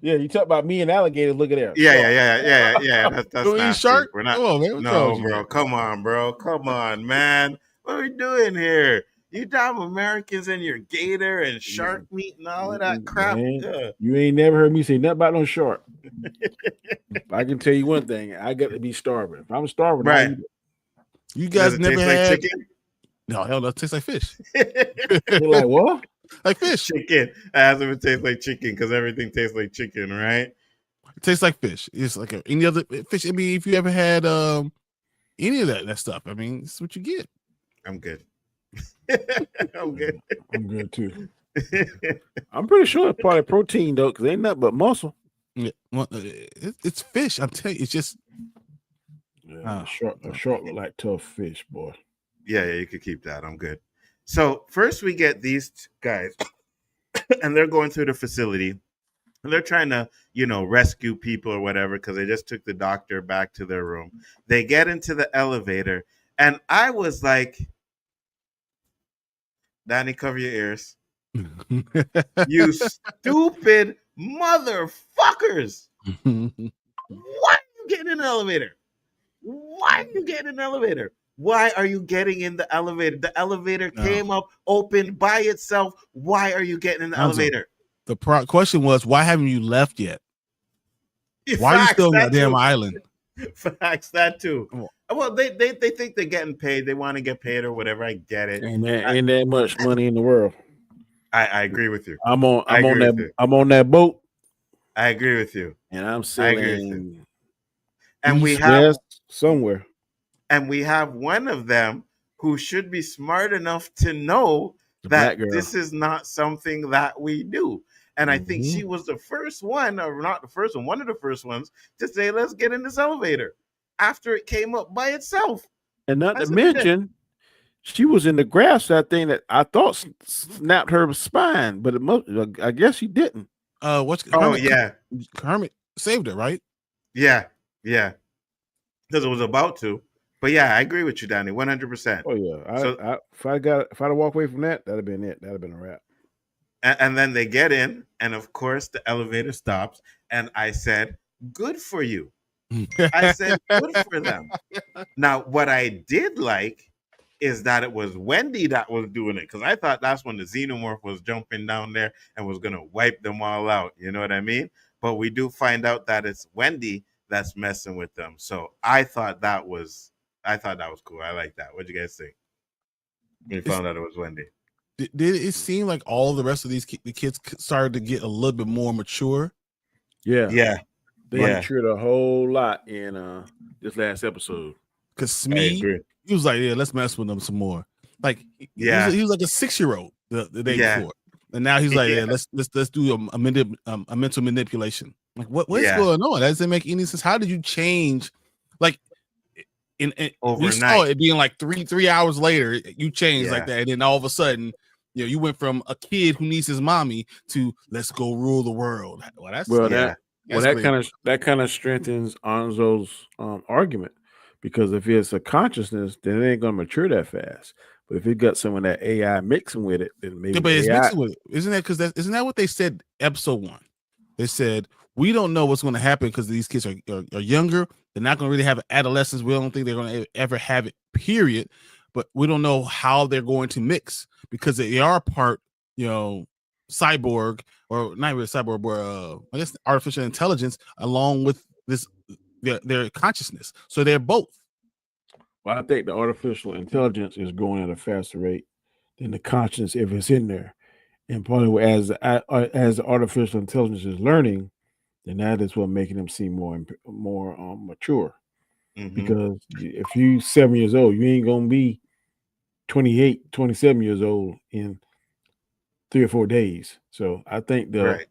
Yeah, you talk about me and alligators. Look at there. Yeah. That's nasty. Shark? We're not. Come on, man. No, bro. Come on, bro. Come on, man. What are we doing here? You damn Americans and your gator and shark meat and all of that crap. You ain't never heard me say nothing about no shark. I can tell you one thing. I got to be starving. If I'm starving, right? You guys never had like chicken? No, hell no. It tastes like fish. You're like what? Like fish. Chicken. It has to taste like chicken because everything tastes like chicken, right? It tastes like fish. It's like any other fish. I mean, if you ever had any of that stuff, I mean, it's what you get. I'm good. I'm good. I'm good too. I'm pretty sure it's probably protein though, because ain't nothing but muscle. Yeah, well, it's fish. I'm telling you, it's just a shark look like tough fish, boy. Yeah, you could keep that. I'm good. So first we get these guys, and they're going through the facility, and they're trying to, rescue people or whatever because they just took the doctor back to their room. They get into the elevator, and I was like, Danny, cover your ears. You stupid motherfuckers. Why are you getting in the elevator? Why are you getting in the elevator? Why are you getting in the elevator? The elevator came up, opened by itself. Why are you getting in the elevator? The question was, why haven't you left yet? Why are you still on that damn island? Facts, that too. Well, they think they're getting paid. They want to get paid or whatever. I get it. Ain't that much money in the world. I agree with you. I'm on that boat. I agree with you. And I'm sailing. And we have somewhere. And we have one of them who should be smart enough to know that this is not something that we do. And I think she was the first one, or not the first one, one of the first ones to say, let's get in this elevator after it came up by itself. And not to mention, she was in the grass, that thing that I thought snapped her spine, but I guess she didn't. Hermit saved her, right? Yeah. Because it was about to. But yeah, I agree with you, Danny, 100%. Oh yeah, if I'd walk away from that, that'd have been it. That'd have been a wrap. And then they get in, and of course the elevator stops, and I said, "Good for you." I said, "Good for them." Now, what I did like is that it was Wendy that was doing it, because I thought that's when the Xenomorph was jumping down there and was gonna wipe them all out. You know what I mean? But we do find out that it's Wendy that's messing with them. So I thought that was cool. I like that. What do you guys think? When you found out it was Wendy. Did it seem like all the rest of the kids started to get a little bit more mature? Yeah. They Yeah. matured a whole lot in this last episode. Because Smee, he was like, "Yeah, let's mess with them some more." Like, he was like a 6-year-old the day before, and now he's like, "Yeah, let's do a mental manipulation." Like, what's going on? That doesn't make any sense. How did you change? Like, we saw it being like 3 hours later, you changed like that, and then all of a sudden, you went from a kid who needs his mommy to let's go rule the world. That kind of strengthens Anzo's argument, because if it's a consciousness, then it ain't gonna mature that fast. But if it got some of that AI mixing with it, then maybe. But it's mixing with it, isn't that? Isn't that what they said? Episode 1, they said we don't know what's going to happen because these kids are younger. They're not going to really have adolescence. We don't think they're going to ever have it. Period. But we don't know how they're going to mix, because they are part, cyborg, or not really cyborg, but I guess artificial intelligence, along with this their consciousness. So they're both. Well, I think the artificial intelligence is growing at a faster rate than the consciousness if it's in there. And probably as the artificial intelligence is learning, then that is what making them seem more mature. Mm-hmm. Because if you 7 years old, you ain't gonna be 28, 27 years old in 3 or 4 days. So I think I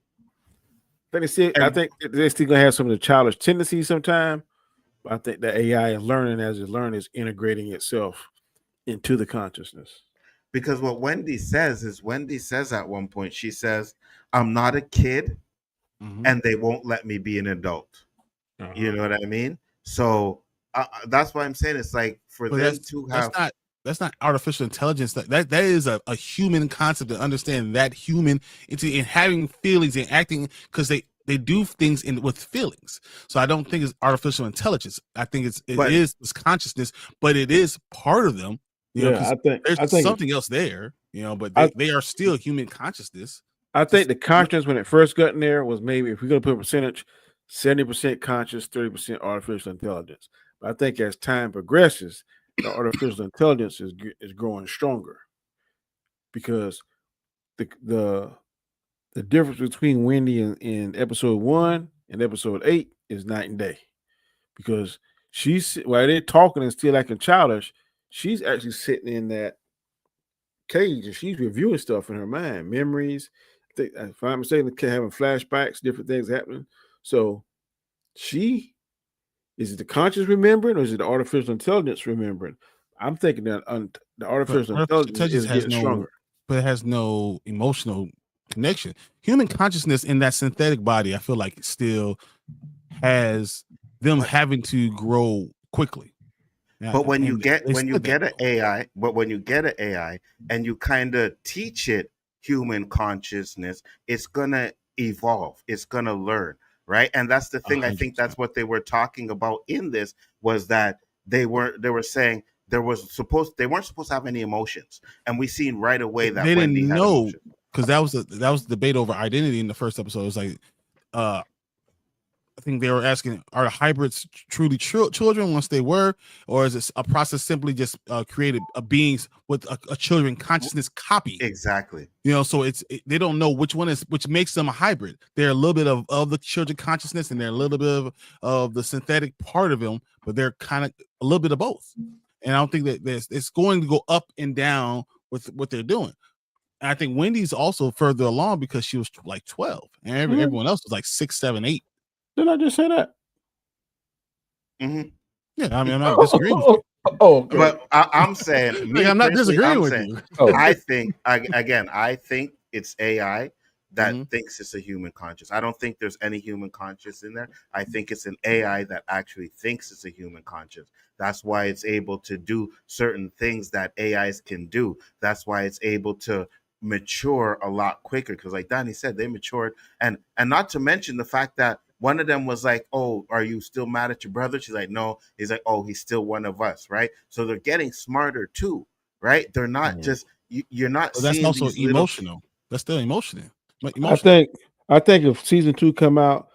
think they're still gonna have some of the childish tendencies sometime. But I think the AI is learning as it learns, is integrating itself into the consciousness. Because what Wendy says at one point, she says, "I'm not a kid, and they won't let me be an adult." Uh-huh. You know what I mean? So that's why I'm saying it's like that's not artificial intelligence. That is a human concept to understand that human in having feelings and acting, because they do things with feelings. So I don't think it's artificial intelligence. I think it is consciousness, but it is part of them. I think there's something else there, but they are still human consciousness. I think the consciousness when it first got in there was, maybe, if we're going to put a percentage, 70% conscious, 30% artificial intelligence. But I think as time progresses, the artificial intelligence is growing stronger, because the difference between Wendy in episode 1 and episode 8 is night and day. Because while they're talking and still acting childish, she's actually sitting in that cage and she's reviewing stuff in her mind, memories. I think, if I'm mistaken, having flashbacks, different things happening. So is it the conscious remembering, or is it the artificial intelligence remembering? I'm thinking that the artificial intelligence is getting stronger. But it has no emotional connection. Human consciousness in that synthetic body, I feel like it still has them having to grow quickly. But when you get an AI and you kind of teach it human consciousness, it's gonna evolve, it's gonna learn, right? And that's the thing. 100%. I think that's what they were talking about in this, was that they were saying they weren't supposed to have any emotions, and we seen right away that they didn't know, because that was the debate over identity in the first episode. It was like, I think they were asking, are the hybrids truly children once they were, or is it a process simply just created beings with a children consciousness copy? Exactly. So they don't know which makes them a hybrid. They're a little bit of the children consciousness, and they're a little bit of the synthetic part of them, but they're kind of a little bit of both. And I don't think that it's going to go up and down with what they're doing. And I think Wendy's also further along because she was like 12, and everyone else was like 6, 7, 8. Did I just say that? Mm-hmm. Yeah, I mean, I'm not disagreeing with you. Okay. But I'm saying, I'm not disagreeing with you. I think, I think it's AI, that thinks it's a human conscious. I don't think there's any human conscious in there. I think it's an AI that actually thinks it's a human conscious. That's why it's able to do certain things that AIs can do. That's why it's able to mature a lot quicker, because like Danny said, they matured. And not to mention the fact that one of them was like, oh, are you still mad at your brother? She's like, no. He's like, oh, he's still one of us, right? So they're getting smarter too, right? They're not just, you're not seeing that's also these emotional. That's still emotional. I think if season 2 come out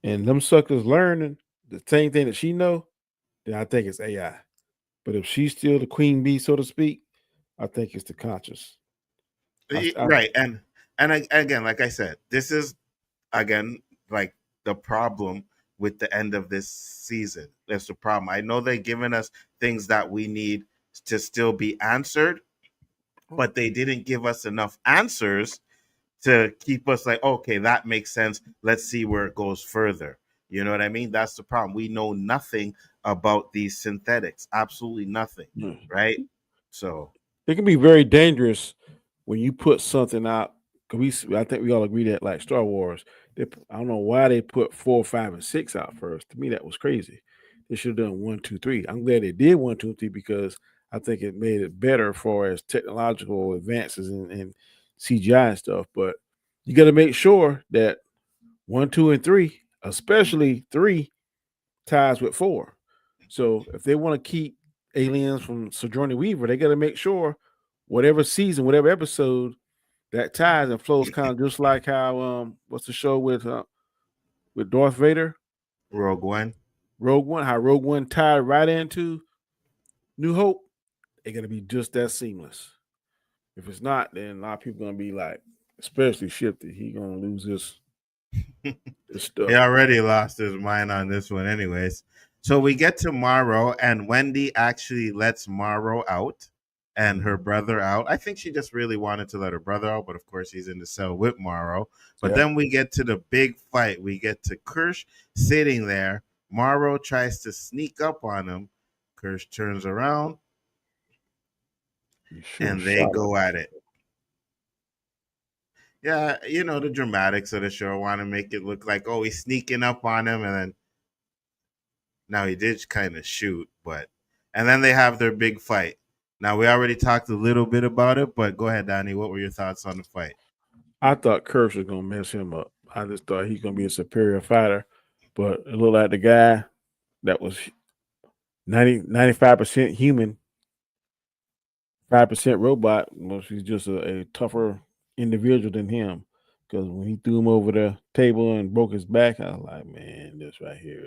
and them suckers learning the same thing that she know, then I think it's AI. But if she's still the queen bee, so to speak, I think it's the conscious. Right. And again, like I said, this is again like the problem with the end of this season. That's the problem. I know they're giving us things that we need to still be answered, but they didn't give us enough answers to keep us like, okay, that makes sense. Let's see where it goes further. You know what I mean? That's the problem. We know nothing about these synthetics. Absolutely nothing. Right? So it can be very dangerous when you put something out. I think we all agree that, like Star Wars, I don't know why they put 4, 5, and 6 out first. To me, that was crazy. They should have done 1, 2, 3. I'm glad they did 1, 2, 3 because I think it made it better for as technological advances and CGI and stuff. But you got to make sure that 1, 2, and 3, especially 3, ties with 4. So if they want to keep aliens from Sojourner Weaver, they got to make sure whatever season, whatever episode that ties and flows, kind of just like how what's the show with Darth Vader? Rogue One. How Rogue One tied right into New Hope. They're gonna be just that seamless. If it's not, then a lot of people gonna be like, especially Shifty, he gonna lose this stuff. He already lost his mind on this one, anyways. So we get to Morrow, and Wendy actually lets Morrow out and her brother out. I think she just really wanted to let her brother out, but of course he's in the cell with Morrow. But then we get to the big fight. We get to Kirsh sitting there. Morrow tries to sneak up on him. Kirsh turns around, and they go at it. Yeah, you know, the dramatics of the show want to make it look like, oh, he's sneaking up on him, and then now he did kind of shoot, and then they have their big fight. Now, we already talked a little bit about it, but go ahead, Donnie. What were your thoughts on the fight? I thought Kirsh was going to mess him up. I just thought he's going to be a superior fighter, but it looked like the guy that was 95% human, 5% robot, he's just a tougher individual than him. Because when he threw him over the table and broke his back, I was like, man, this right here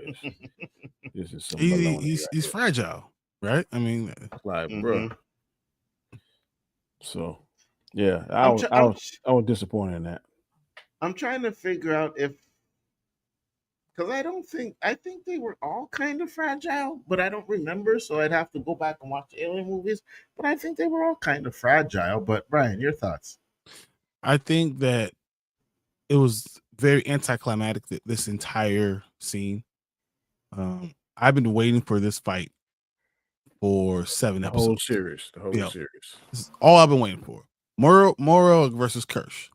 is some he's fragile, right? I mean, like, bro. So, yeah, I was disappointed in that. I'm trying to figure out if, because I think they were all kind of fragile, but I don't remember, so I'd have to go back and watch the Alien movies. But I think they were all kind of fragile. But Brian, your thoughts? I think that it was very anticlimactic, this entire scene. I've been waiting for this fight for 7 episodes. The whole series. This is all I've been waiting for. Morrow versus Kirsh.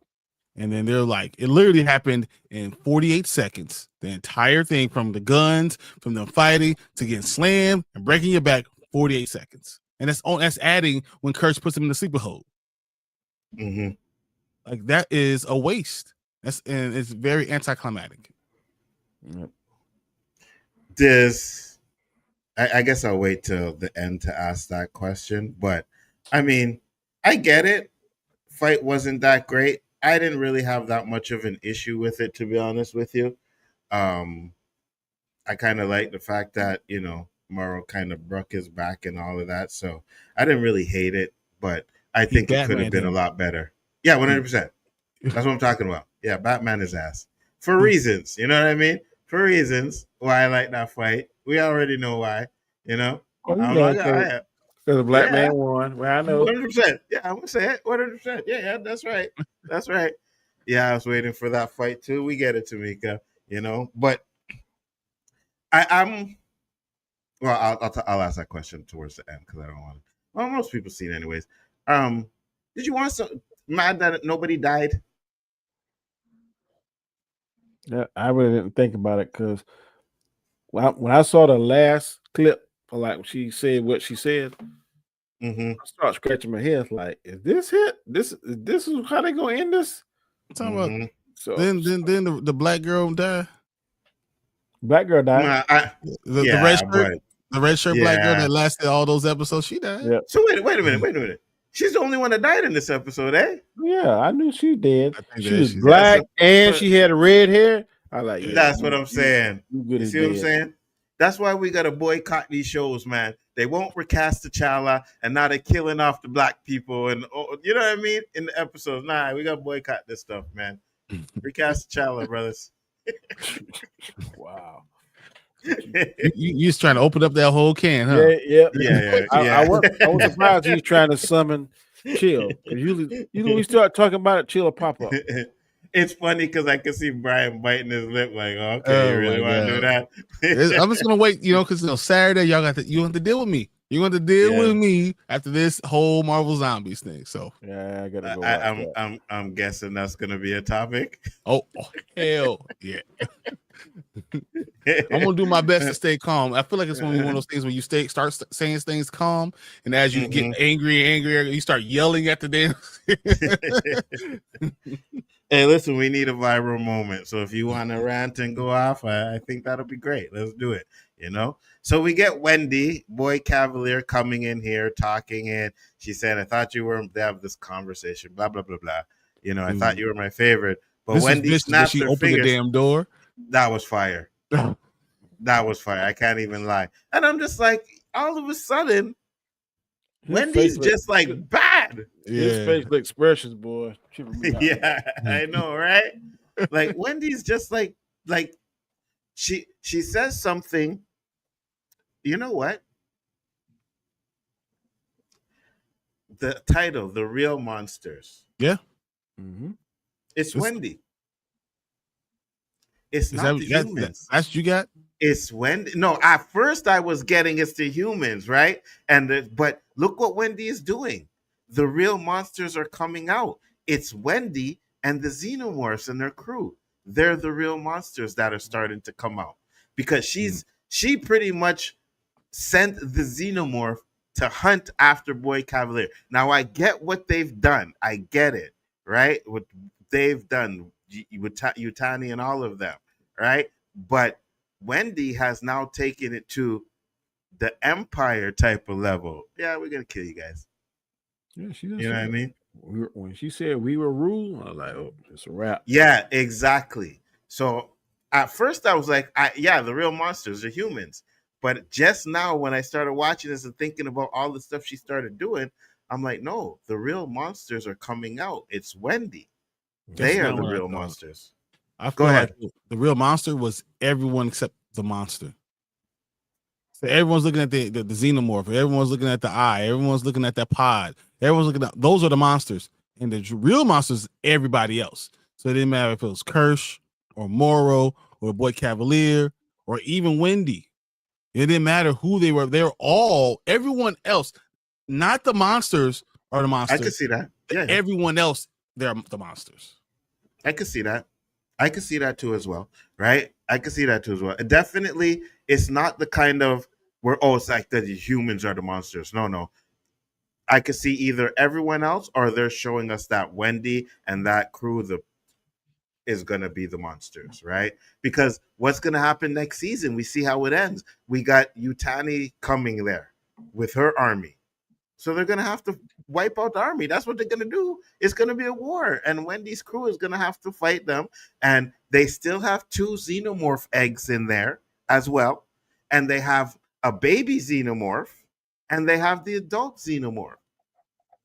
And then they're like, it literally happened in 48 seconds. The entire thing, from the guns, from them fighting to getting slammed and breaking your back, 48 seconds. And that's adding when Kirsh puts him in the sleeper hold. Like, that is a waste. And it's very anticlimactic. I guess I'll wait till the end to ask that question. But I mean, I get it. Fight wasn't that great. I didn't really have that much of an issue with it, to be honest with you. I kind of like the fact that, you know, Morrow kind of broke his back and all of that. So I didn't really hate it, but I think it could have been a lot better. Yeah, 100%. That's what I'm talking about. Yeah, Batman his ass. For reasons, you know what I mean? For reasons why I like that fight. We already know why, you know? Because the black man won. Well, I know. 100%. Yeah, I'm going to say it. 100%. Yeah, that's right. That's right. Yeah, I was waiting for that fight too. We get it, Tamika, you know? But I'm... Well, I'll ask that question towards the end because I don't want to... Well, most people see it anyways. Did you want to... Mad that nobody died? Yeah, I really didn't think about it because when I saw the last clip, like she said what she said, I start scratching my head like, is this it? This is how they gonna end this? I'm talking about. So then the black girl died. Black girl died. The red shirt black girl that lasted all those episodes, she died. Yep. So wait a minute. She's the only one that died in this episode, eh? Yeah, I knew she did. She was black and she had red hair. I like. Yeah, that's what I'm saying. You see what I'm saying? That's why we gotta boycott these shows, man. They won't recast T'Challa, and now they're killing off the black people, and you know what I mean in the episodes. Nah, we gotta boycott this stuff, man. Recast T'Challa, brothers. Wow. You just trying to open up that whole can, huh? Yeah. I was surprised he was trying to summon Chill. Usually we start talking about it, Chill will pop up. It's funny because I can see Brian biting his lip, like, okay, you really want to do that? I'm just gonna wait, because Saturday you have to deal with me. You want to deal with me after this whole Marvel Zombies thing. So yeah, I gotta go. I'm guessing that's gonna be a topic. Oh hell yeah. I'm gonna do my best to stay calm. I feel like it's one of those things when you start saying things calm, and as you get angrier, you start yelling at the damn. Hey, listen, we need a viral moment. So if you want to rant and go off, I think that'll be great. Let's do it. So we get Wendy, boy Kavalier, coming in here talking, and she said, "I thought you were." They have this conversation, blah blah blah blah. I thought you were my favorite, but this Wendy snapped her fingers. The damn door. That was fire. That was fire. I can't even lie. And I'm just like, all of a sudden, Wendy's just like bad. His facial expressions, boy. Yeah, I know, right? Like Wendy's just like she says something. You know what? The title, The Real Monsters. Yeah. It's Wendy. It's not the humans. That's what you got? It's Wendy. No, at first I was getting it's the humans, right? But look what Wendy is doing. The real monsters are coming out. It's Wendy and the Xenomorphs and their crew. They're the real monsters that are starting to come out because she pretty much sent the Xenomorph to hunt after Boy Kavalier. Now I get what they've done. I get it, right? What they've done with Yutani and all of them, right? But Wendy has now taken it to the Empire type of level. Yeah, we're gonna kill you guys. Yeah, she does. You know what I mean? When she said we were ruled, I was like, oh, it's a wrap. Yeah, exactly. So at first I was like, the real monsters are humans. But just now when I started watching this and thinking about all the stuff she started doing, I'm like, no, the real monsters are coming out. It's Wendy. They are the real monsters. Go ahead. Like the real monster was everyone except the monster. So everyone's looking at the Xenomorph. Everyone's looking at the eye. Everyone's looking at that pod. Everyone's looking at those are the monsters. And the real monsters, everybody else. So it didn't matter if it was Kirsh or Morrow or Boy Kavalier or even Wendy. It didn't matter who they were. They were all everyone else, not the monsters are the monsters. I could see that. Yeah. Everyone else, they're the monsters. I could see that. I could see that too as well, right? I could see that too as well. Definitely, it's not the kind of where it's like the humans are the monsters. No. I could see either everyone else or they're showing us that Wendy and that crew is gonna be the monsters, right? Because what's gonna happen next season? We see how it ends. We got Yutani coming there with her army. So they're gonna have to wipe out the army. That's what they're gonna do. It's gonna be a war, and Wendy's crew is gonna have to fight them. And they still have 2 Xenomorph eggs in there as well, and they have a baby Xenomorph, and they have the adult Xenomorph.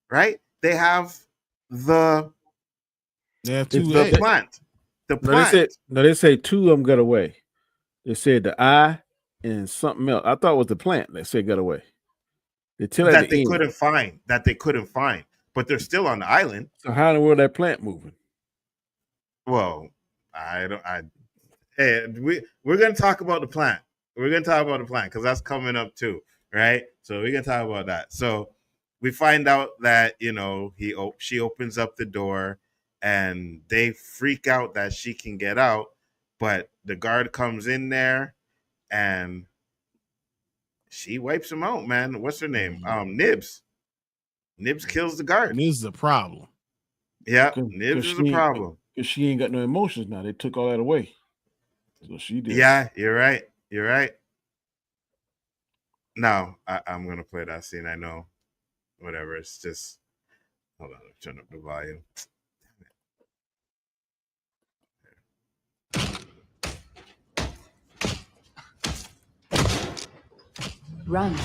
Right? They have the plant. The plant. They say 2 of them got away. They said the eye and something else. I thought it was the plant. They said got away. That they couldn't find, but they're still on the island. So how in the world that plant moving? Well, we're gonna talk about the plant. We're gonna talk about the plant because that's coming up too, right? So we're gonna talk about that. So we find out that she opens up the door and they freak out that she can get out, But the guard comes in there and she wipes him out, man. What's her name? Nibs. Nibs kills the guard. Nibs is a problem. Yeah, Nibs is a problem. Because she ain't got no emotions now. They took all that away. So she did. Yeah, you're right. You're right. No, I'm going to play that scene. I know. Whatever. It's just... Hold on. Turn up the volume. Run.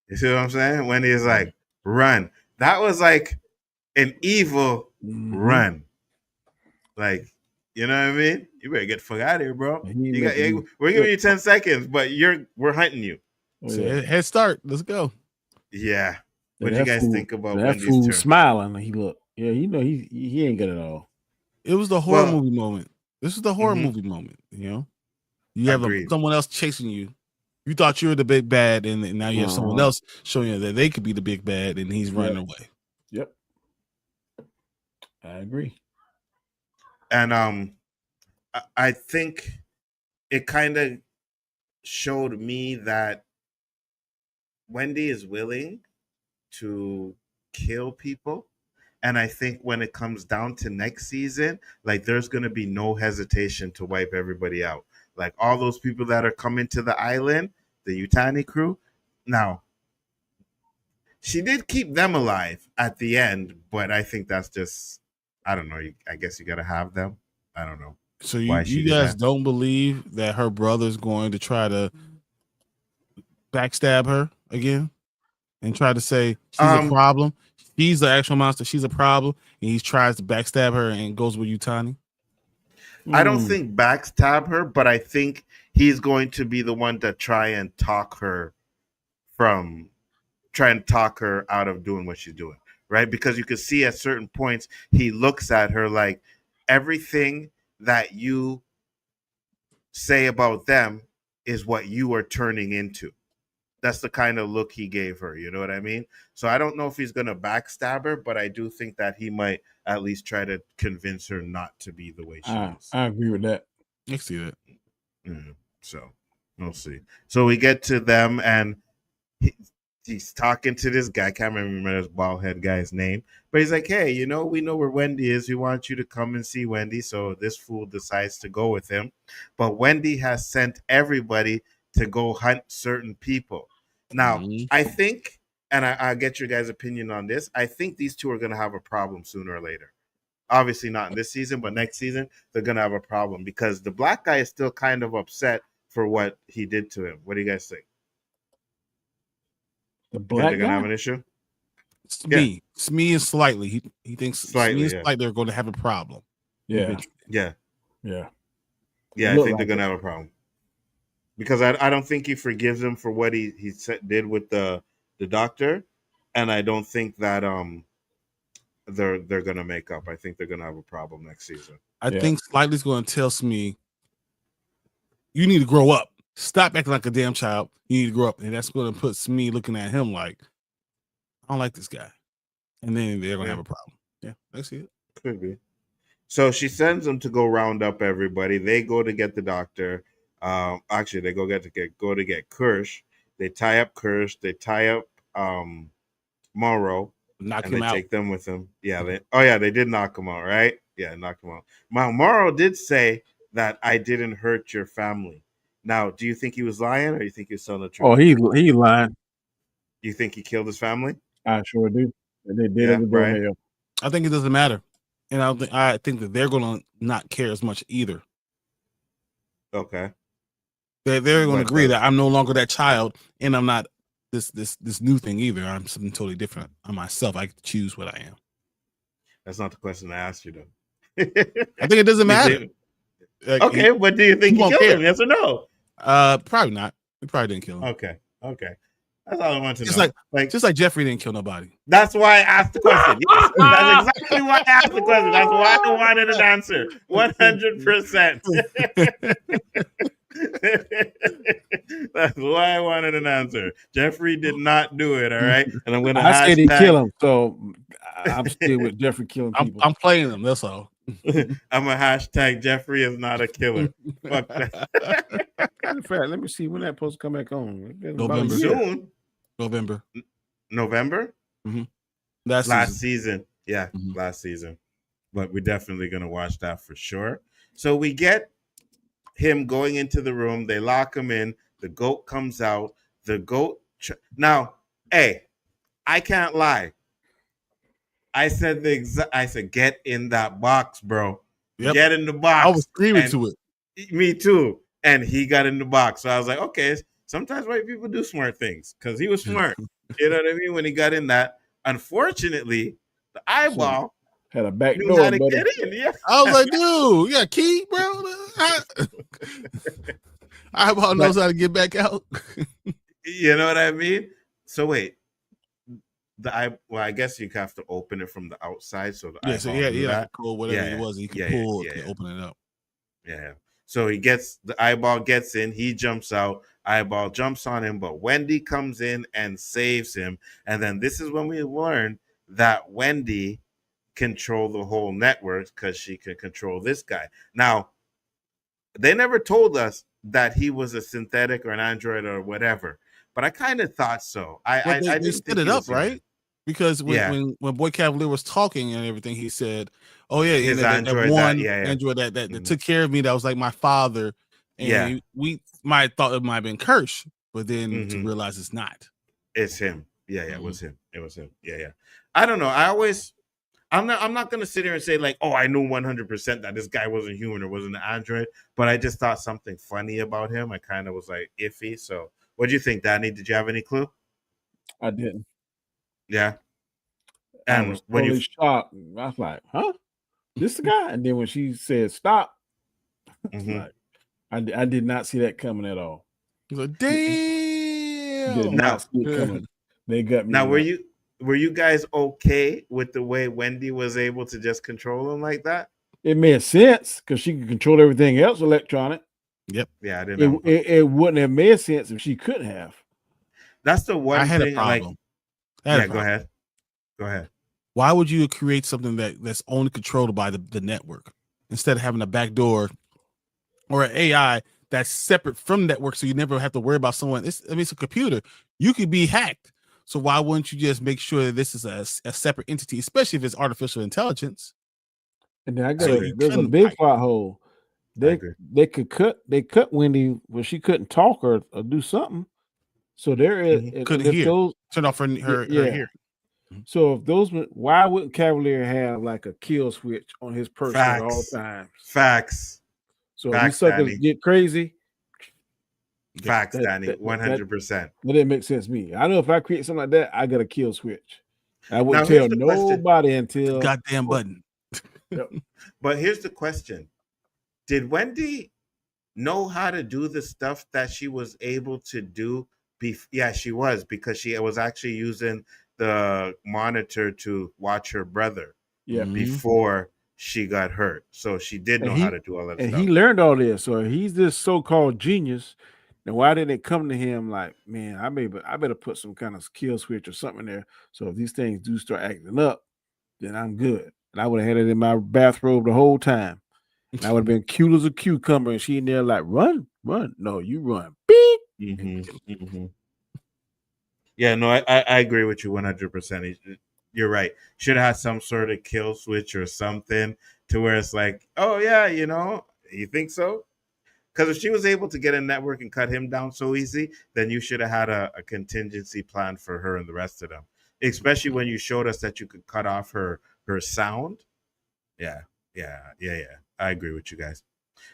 You see what I'm saying? Wendy is like, run. That was like an evil run. Like, you know what I mean? You better get the fuck out of here, bro. We're giving you 10 seconds, but we're hunting you. So head start. Let's go. Yeah. What do you guys think about that Wendy's fool turn? smiling? He look. Yeah, you know he ain't got it all. It was the horror movie moment. This is the horror movie moment. You know, you have someone else chasing you. You thought you were the big bad, and now you have someone else showing you that they could be the big bad, and he's running away. Yep, I agree. And I think it kind of showed me that Wendy is willing to kill people. And I think when it comes down to next season, like there's going to be no hesitation to wipe everybody out. Like all those people that are coming to the island, the Yutani crew. Now, she did keep them alive at the end, but I think that's just, I don't know. I guess you got to have them. I don't know. So you guys don't believe that her brother's going to try to backstab her again and try to say she's a problem? He's the actual monster. She's a problem. And he tries to backstab her and goes with Yutani. I don't think backstab her, but I think he's going to be the one to try and talk her out of doing what she's doing, right? Because you can see at certain points, he looks at her like everything that you say about them is what you are turning into. That's the kind of look he gave her. You know what I mean? So I don't know if he's going to backstab her, but I do think that he might at least try to convince her not to be the way she is. I agree with that. I see that. So we'll see. So we get to them and he's talking to this guy. I can't remember this bald head guy's name, but he's like, hey, you know, we know where Wendy is. We want you to come and see Wendy. So this fool decides to go with him. But Wendy has sent everybody to go hunt certain people. Now, I think, and I'll get your guys' opinion on this, I think these two are going to have a problem sooner or later. Obviously not in this season, but next season, they're going to have a problem because the black guy is still kind of upset for what he did to him. What do you guys think? The black they're going to have an issue? Smee and Slightly. He thinks Smee and Slightly are going to have a problem. Yeah. I think they're going to have a problem. Because I don't think he forgives him for what he did with the doctor, and I don't think that they're gonna make up. I think they're gonna have a problem next season. I think Slightly's gonna tell Smee, you need to grow up. Stop acting like a damn child. You need to grow up, and that's gonna put Smee looking at him like, I don't like this guy, and then they're gonna have a problem. Yeah, I see it. Could be. So she sends them to go round up everybody. They go to get the doctor. Actually, they go to get Kirsh. They tie up Kirsh. They tie up Morrow. Knock and him they out. Take them with them. Yeah. They did knock him out, right? Yeah, knock him out. Morrow did say that I didn't hurt your family. Now, do you think he was lying, or do you think he was telling the truth? Oh, he lying. You think he killed his family? I sure do. They did it right? I think it doesn't matter, and I think that they're gonna not care as much either. Okay. They're going to agree that I'm no longer that child, and I'm not this new thing either. I'm something totally different. I'm myself. I can choose what I am. That's not the question I asked you, though. I think it doesn't matter. Okay, but do you think he killed him? Yes or no? Probably not. He probably didn't kill him. Okay. That's all I want to know. Just like Jeffrey didn't kill nobody. That's why I asked the question. Yes, that's exactly why I asked the question. That's why I wanted an answer. 100%. That's why I wanted an answer. Jeffrey did not do it. All right, and I'm going to. I said he kill him. So I'm still with Jeffrey killing people. I'm playing them. That's all. I'm a hashtag Jeffrey is not a killer. Fuck that. In fact, let me see when that supposed to come back on. November. Soon. November. Mm-hmm. Last season. Yeah, last season. But we're definitely going to watch that for sure. So we get him going into the room. They lock him in. The goat comes out. The goat. Now, hey, I can't lie. I said get in that box, bro. Yep. Get in the box. I was screaming to it. Me too. And he got in the box. So I was like, okay, sometimes white people do smart things because he was smart. You know what I mean? When he got in that, unfortunately, the eyeball had a back door. Get in. Yeah. I was like, dude, you got a key, bro? Eyeball knows how to get back out. You know what I mean? So wait. I guess you have to open it from the outside. So like cool, whatever it was, he can pull it and open it up. Yeah. So the eyeball gets in, he jumps out, eyeball jumps on him, but Wendy comes in and saves him. And then this is when we learn that Wendy controlled the whole network because she could control this guy. Now, they never told us that he was a synthetic or an android or whatever, but I kind of thought so. They set it up, right? Because when Boy Kavalier was talking and everything, he said, "Oh yeah, his android, android that took care of me. That was like my father." And we might thought it might have been Kirsh, but then to realize it's not. It's him. Yeah, it was him. It was him. Yeah. I don't know. I'm not gonna sit here and say like, oh, I knew 100% that this guy wasn't human or wasn't an android, but I just thought something funny about him. I kind of was like iffy. So, what do you think, Danny? Did you have any clue? I didn't. Yeah. And I was totally shocked. I was like, huh? This the guy? And then when she said stop, like, I did not see that coming at all. He was like, damn. Did not see it coming. They got me. Now, were you guys okay with the way Wendy was able to just control him like that? It made sense because she could control everything else electronic. Yep. Yeah, I didn't. It wouldn't have made sense if she couldn't have. That's the one thing. A problem. Go ahead. Go ahead. Why would you create something that's only controlled by the network instead of having a backdoor or an AI that's separate from the network, so you never have to worry about someone? It's a computer. You could be hacked. So why wouldn't you just make sure that this is a separate entity, especially if it's artificial intelligence? And then there's a big plot hole. They cut Wendy when she couldn't talk or do something. So there is couldn't hear. Turn off her hearing. So if those, why wouldn't Kavalier have like a kill switch on his person at all times? Facts. So if these suckers get crazy. Facts, Danny. 100%. That didn't make sense to me. I know if I create something like that, I got a kill switch. I wouldn't tell nobody until goddamn button. But here's the question: did Wendy know how to do the stuff that she was able to do? Yeah, she was, because she was actually using the monitor to watch her brother. Yeah, before she got hurt, so she did know how to do all that stuff. And he learned all this, so he's this so-called genius. Now, why didn't it come to him like, man, I better put some kind of kill switch or something there, so if these things do start acting up, then I'm good. And I would have had it in my bathrobe the whole time. And I would have been cute as a cucumber, and she in there like, run. No, you run. Beep. Yeah, no, I agree with you 100%. You're right. Should have had some sort of kill switch or something to where it's like, oh yeah, you think so? Because if she was able to get a network and cut him down so easy, then you should have had a contingency plan for her and the rest of them. Especially when you showed us that you could cut off her sound. Yeah. I agree with you guys.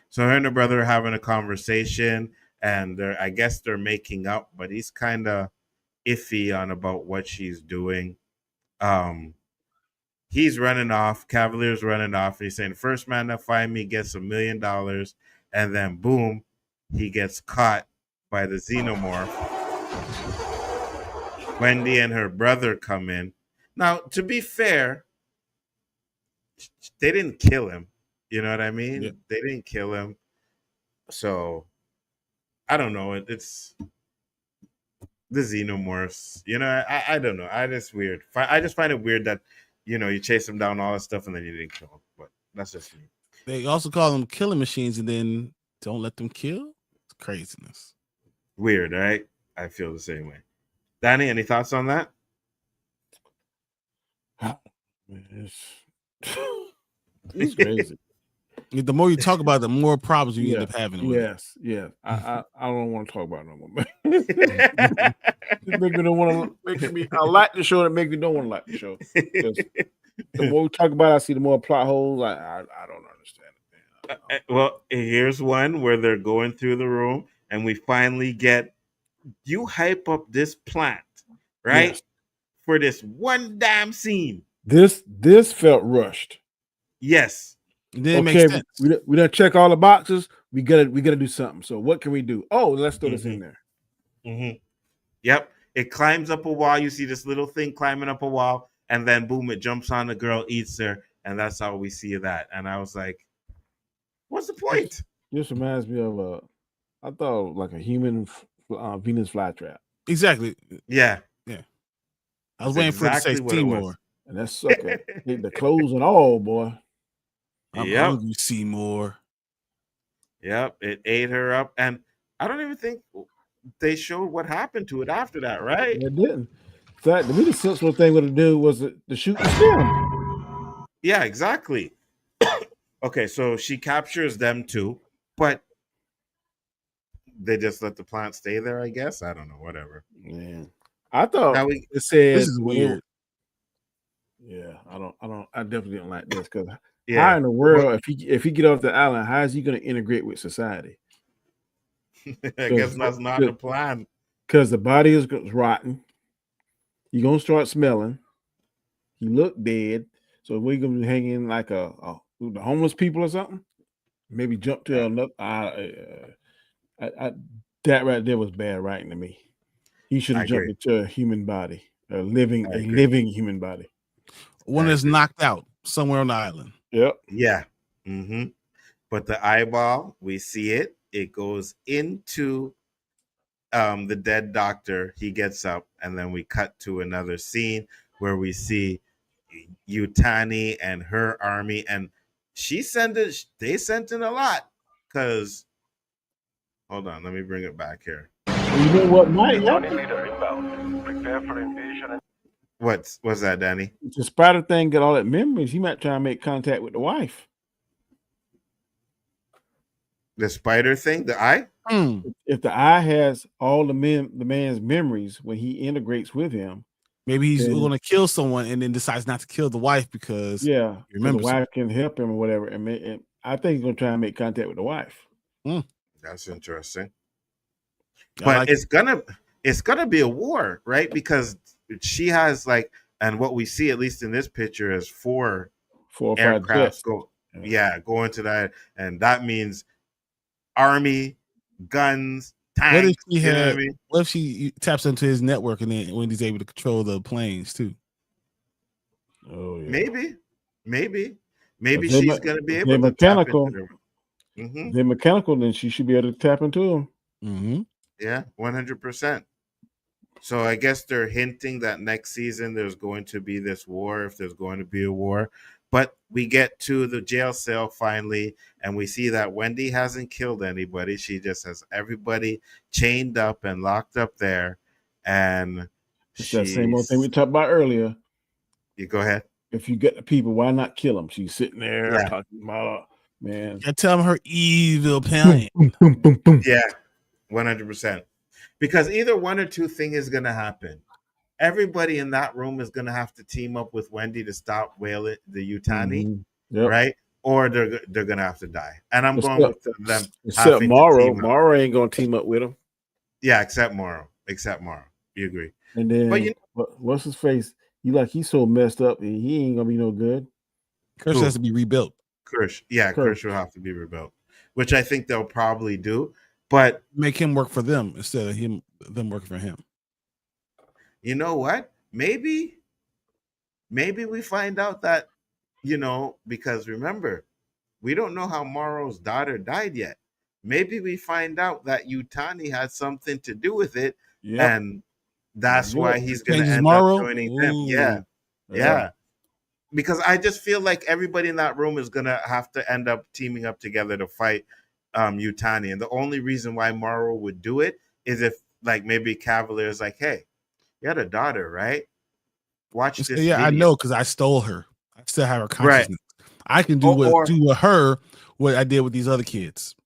So her and her brother are having a conversation, and I guess they're making up, but he's kind of iffy on about what she's doing. He's running off. Kavalier's running off. He's saying, first man to find me gets $1 million. And then boom, he gets caught by the Xenomorph. Wendy and her brother come in. Now, to be fair, they didn't kill him. You know what I mean? Yeah. They didn't kill him. So I don't know. It's the Xenomorphs. I don't know. I just find it weird that you chase them down, all that stuff, and then you didn't kill them. But that's just me. They also call them killing machines, and then don't let them kill. It's craziness. Weird, right? I feel the same way. Danny, any thoughts on that? It's crazy. The more you talk about it, the more problems you end up having. Yes. I don't want to talk about it no more. Make me don't want to. I like the show that make me don't want to like the show. The more we talk about it, I see the more plot holes. I don't understand it. Well, here's one where they're going through the room, and we finally get you hype up this plant, right? Yes. For this one damn scene. This felt rushed. Yes. It didn't make sense. We done check all the boxes. We gotta do something. So what can we do? Oh, let's throw this in there. Mm-hmm. Yep. It climbs up a wall. You see this little thing climbing up a wall, and then boom, it jumps on the girl, eats her, and that's how we see that. And I was like, what's the point? This reminds me of I thought like a human Venus flytrap. Exactly. Yeah. I was waiting for it to say Seymour. And that sucker. The clothes and all, boy. I'm hungry, Seymour. Yep. It ate her up. And I don't even think they showed what happened to it after that, right? It didn't. In fact, to me, the sensible thing would have done was to shoot and stem. Yeah, exactly. Okay, so she captures them too, but they just let the plant stay there, I guess. I don't know, whatever. Man. I thought it said this is weird. Yeah, I definitely don't like this because how in the world, if he get off the island, how is he going to integrate with society? I guess that's not the plan. Because the body is rotten. You're gonna start smelling. He looked dead. So we're gonna be hanging like the homeless people or something. Maybe jump to another. That right there was bad writing to me. He should have jumped into a human body, a living human body. One that's knocked out somewhere on the island. Yep. Yeah. Mm-hmm. But the eyeball, we see it. It goes into the dead doctor. He gets up, and then we cut to another scene where we see Yutani and her army, and they sent in a lot. Because hold on, let me bring it back here. You know what might happen? What's that, Danny? The spider thing got all that memories. He might try and make contact with the wife. The spider thing, the eye? If the eye has all the man's memories when he integrates with him, maybe he's going to kill someone and then decides not to kill the wife because the wife can help him or whatever. And I think he's going to try and make contact with the wife. That's interesting. But it's gonna be a war, right? Because she has and what we see at least in this picture is four or aircraft going to that, and that means army, guns, tanks. What if she taps into his network and then when he's able to control the planes too? Oh yeah. Maybe she's gonna be able to mechanical. Tap into them. They're mechanical, then she should be able to tap into them. Mm-hmm. Yeah, 100%. So I guess they're hinting that next season there's going to be this war, if there's going to be a war. But we get to the jail cell finally, and we see that Wendy hasn't killed anybody. She just has everybody chained up and locked up there. And it's that same old thing we talked about earlier. You go ahead. If you get the people, why not kill them? She's sitting there talking about, man. I tell them her evil plan. Yeah, 100%. Because either one or two things is going to happen. Everybody in that room is going to have to team up with Wendy to stop the Yutani, right? Or they're going to have to die. And I'm going with them. Except Morrow. Morrow ain't going to team up with him. Yeah, except Morrow. You agree. And then, what's his face? He's so messed up, he ain't going to be no good. Kirsh has to be rebuilt. Kirsh will have to be rebuilt, which I think they'll probably do. But make him work for them instead of them working for him. You know what? Maybe we find out that, because remember, we don't know how Morrow's daughter died yet. Maybe we find out that Yutani had something to do with it, and that's why he's going to end up joining them. Yeah. because I just feel like everybody in that room is gonna have to end up teaming up together to fight Yutani, and the only reason why Morrow would do it is if like maybe Kavalier is like, hey, you had a daughter, right? Watch this. Yeah, video. I know because I stole her. I still have her consciousness. Right. I can do with her what I did with these other kids.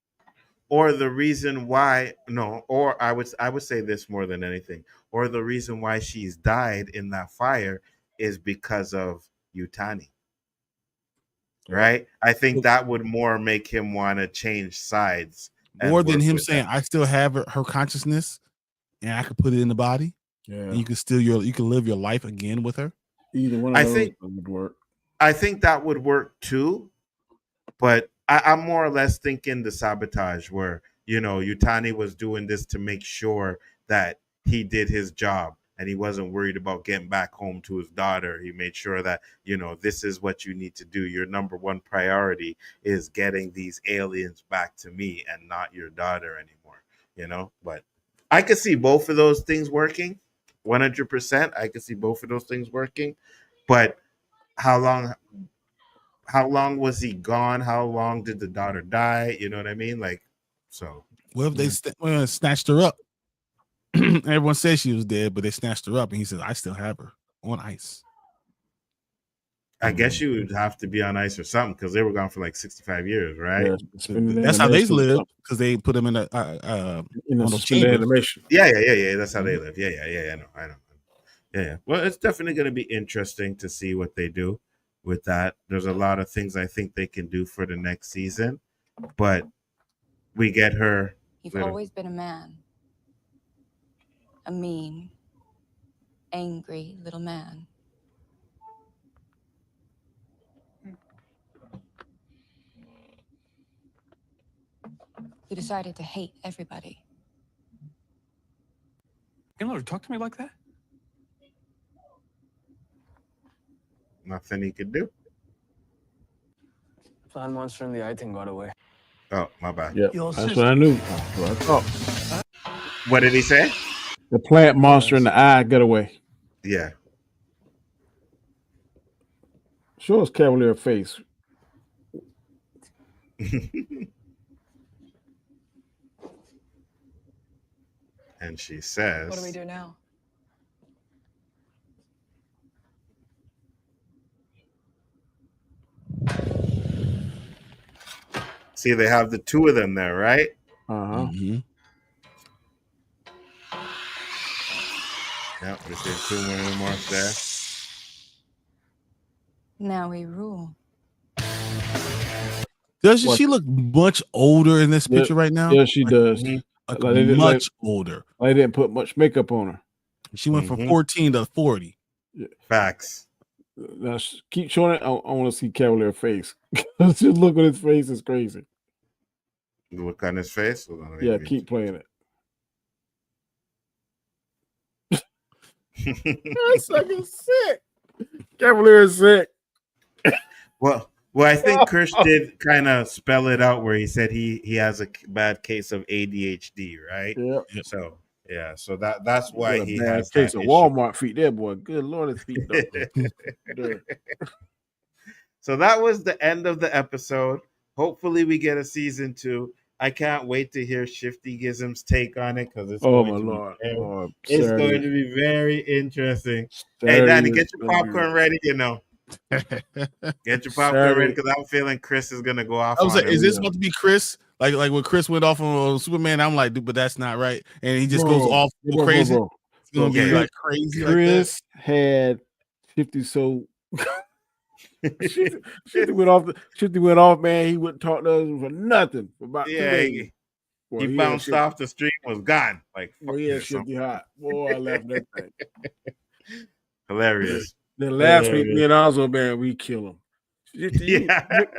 Or the reason why I would say this more than anything, or the reason why she's died in that fire is because of Yutani. Right? I think that would more make him want to change sides. More than him saying, I still have her consciousness and I could put it in the body. Yeah. And you can live your life again with her. Either one of those would work. I think that would work too, but I'm more or less thinking the sabotage where, Yutani was doing this to make sure that he did his job and he wasn't worried about getting back home to his daughter. He made sure that, this is what you need to do. Your number one priority is getting these aliens back to me and not your daughter anymore, but I could see both of those things working 100%. I could see both of those things working, but how long was he gone? How long did the daughter die? You know what I mean? Like, so. Well, if they snatched her up, everyone says she was dead, but they snatched her up, and he says, I still have her on ice. I guess you would have to be on ice or something because they were gone for like 65 years, right? Yeah, that's how they lived because they put them in the animation. Yeah. That's how they live. Yeah. I know. Yeah. Well, it's definitely going to be interesting to see what they do with that. There's a lot of things I think they can do for the next season, but we get her. You've always been a man. A mean, angry little man. You decided to hate everybody. You know, talk to me like that? Nothing he could do. Plant monster in the eye thing got away. Oh, my bad. Yeah, that's what I knew. What did he say? The plant monster in the eye got away. Yeah. Show us Kavalier face. And she says, what do we do now? See, they have the two of them there, right? Uh-huh. Mm-hmm. Yep, we see two more there. Now we rule. Doesn't she look much older in this picture right now? Yeah, she does. Much older. They didn't put much makeup on her. She went from 14 to 40. Yeah. Facts. Now keep showing it. I want to see Kavalier's face. Just look at his face is crazy. Look on his face. Yeah, keep playing it. That's fucking sick. Kavalier is sick. Well, I think Kirsh did kind of spell it out where he said he has a bad case of ADHD, right? Yeah. So so that's why he has a case of Walmart feet there, boy. Good Lord, his feet. So that was the end of the episode. Hopefully, we get a season 2. I can't wait to hear Shifty Gizm's take on it because it's going to be very interesting. Hey, Danny, get your popcorn ready. Get your popcorn ready because I'm feeling Chris is gonna go off. I was like, is this supposed to be Chris? Like when Chris went off on Superman, I'm like, dude, but that's not right. And he just goes off crazy. It's gonna be like crazy. Chris had 50 so. Shifty went off, man. He wouldn't talk to us for nothing. For about 2 days. He bounced off the street, was gone. Like, Shifty hot. Boy, I left that thing. Hilarious. Then last week, me and Oswald, man, we kill him. You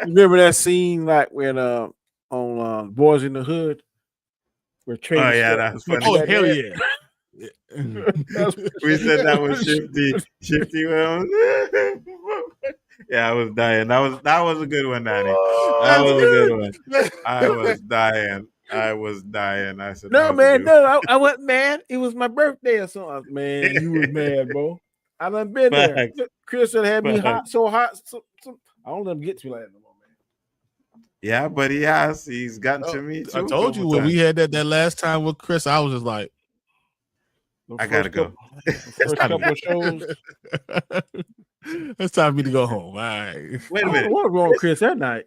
remember that scene like when on Boys in the Hood? Where that's funny. Oh, hell yeah. We said that was Shifty. Yeah, I was dying. That was a good one, Danny. That was a good one. I was dying. I said, no, man, no, I wasn't mad. It was my birthday or something. Man, you was mad, bro. I done been there. Chris had me hot, so hot. So, I don't let him get to me like that no more, man. Yeah, but he's gotten to me too. I told you when we had that last time with Chris, I was just like, I gotta go. First couple of shows. It's time for me to go home. All right. Wait a minute. What was wrong with Chris that night?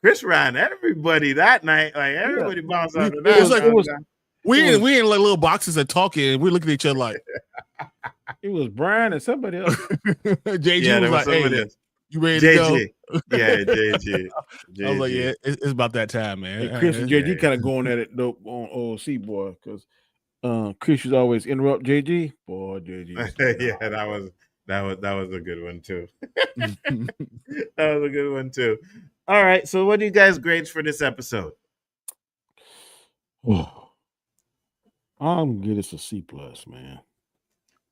Chris ran everybody that night. Like everybody bounced out of that. We in like little boxes and talking, and we're looking at each other like it was Brian and somebody else. JG was like, "Hey, you ready to go?" Yeah, JG. I was like, "Yeah, it's about that time, man." And Chris and JG kind of going at it dope on OC boy, because Chris was always interrupt JG. Boy, JG. Yeah, that was a good one too. That was a good one too. All right, so what do you guys grades for this episode? I'm gonna give this a C+, man.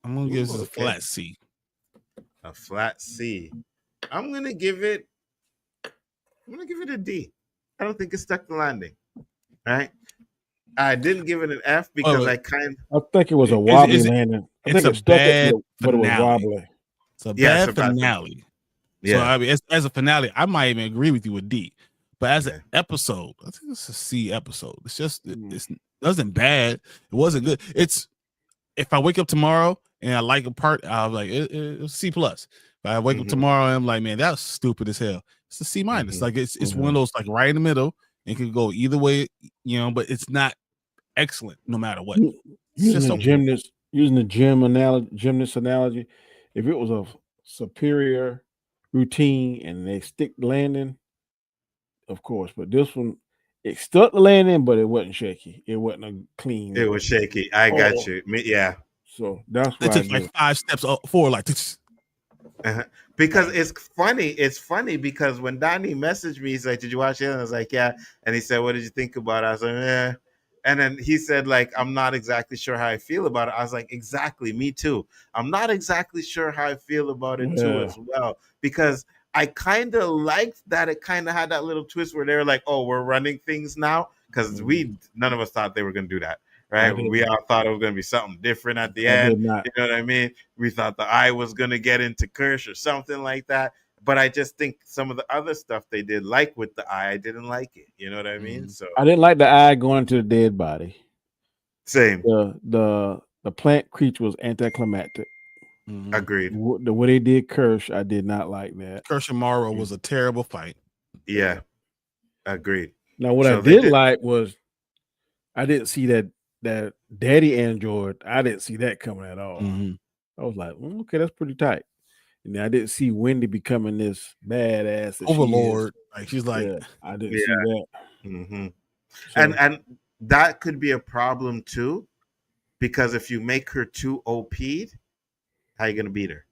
I'm gonna give this a flat C. A flat C. I'm gonna give it a D. I don't think it stuck the landing. Right? I didn't give it an F because I think it was a wobbly landing. I think it stuck it, but it was wobbly. It's a bad finale. Yeah. So I mean, as a finale, I might even agree with you with D. But as an episode, I think it's a C episode. It's just it wasn't bad. It wasn't good. It's if I wake up tomorrow and I like a part, I'll be like it's C+. If I wake up tomorrow and I'm like, man, that was stupid as hell. It's a C-. Like it's one of those like right in the middle. It can go either way, but it's not excellent no matter what. Using the gymnast analogy, if it was a superior routine and they stick the landing, of course, but this one it stuck the landing, but it wasn't shaky. It wasn't a clean. It was shaky. I got you. Yeah. So that's why it took like 5 steps forward, like this. Because it's funny. It's funny because when Donnie messaged me, he's like, "Did you watch it?" And I was like, "Yeah." And he said, "What did you think about it?" I was like, "Yeah." And then he said, like, "I'm not exactly sure how I feel about it." I was like, "Exactly, me too. I'm not exactly sure how I feel about it too as well." Because I kind of liked that it kind of had that little twist where they were like, "Oh, we're running things now," because none of us thought they were going to do that. Right, we all thought it was going to be something different at the end. You know what I mean? We thought the eye was going to get into Kirsh or something like that. But I just think some of the other stuff they did, like with the eye, I didn't like it. You know what I mean? So I didn't like the eye going into the dead body. Same. The plant creature was anticlimactic. Agreed. The way they did Kirsh, I did not like that. Kirsh and Morrow was a terrible fight. Yeah, agreed. Now what I did like was I didn't see that daddy android. I didn't see that coming at all. I was like, okay, that's pretty tight. And I didn't see Wendy becoming this badass overlord. Like she's like, I didn't see that. So, and that could be a problem too, because if you make her too OP'd, how you gonna beat her?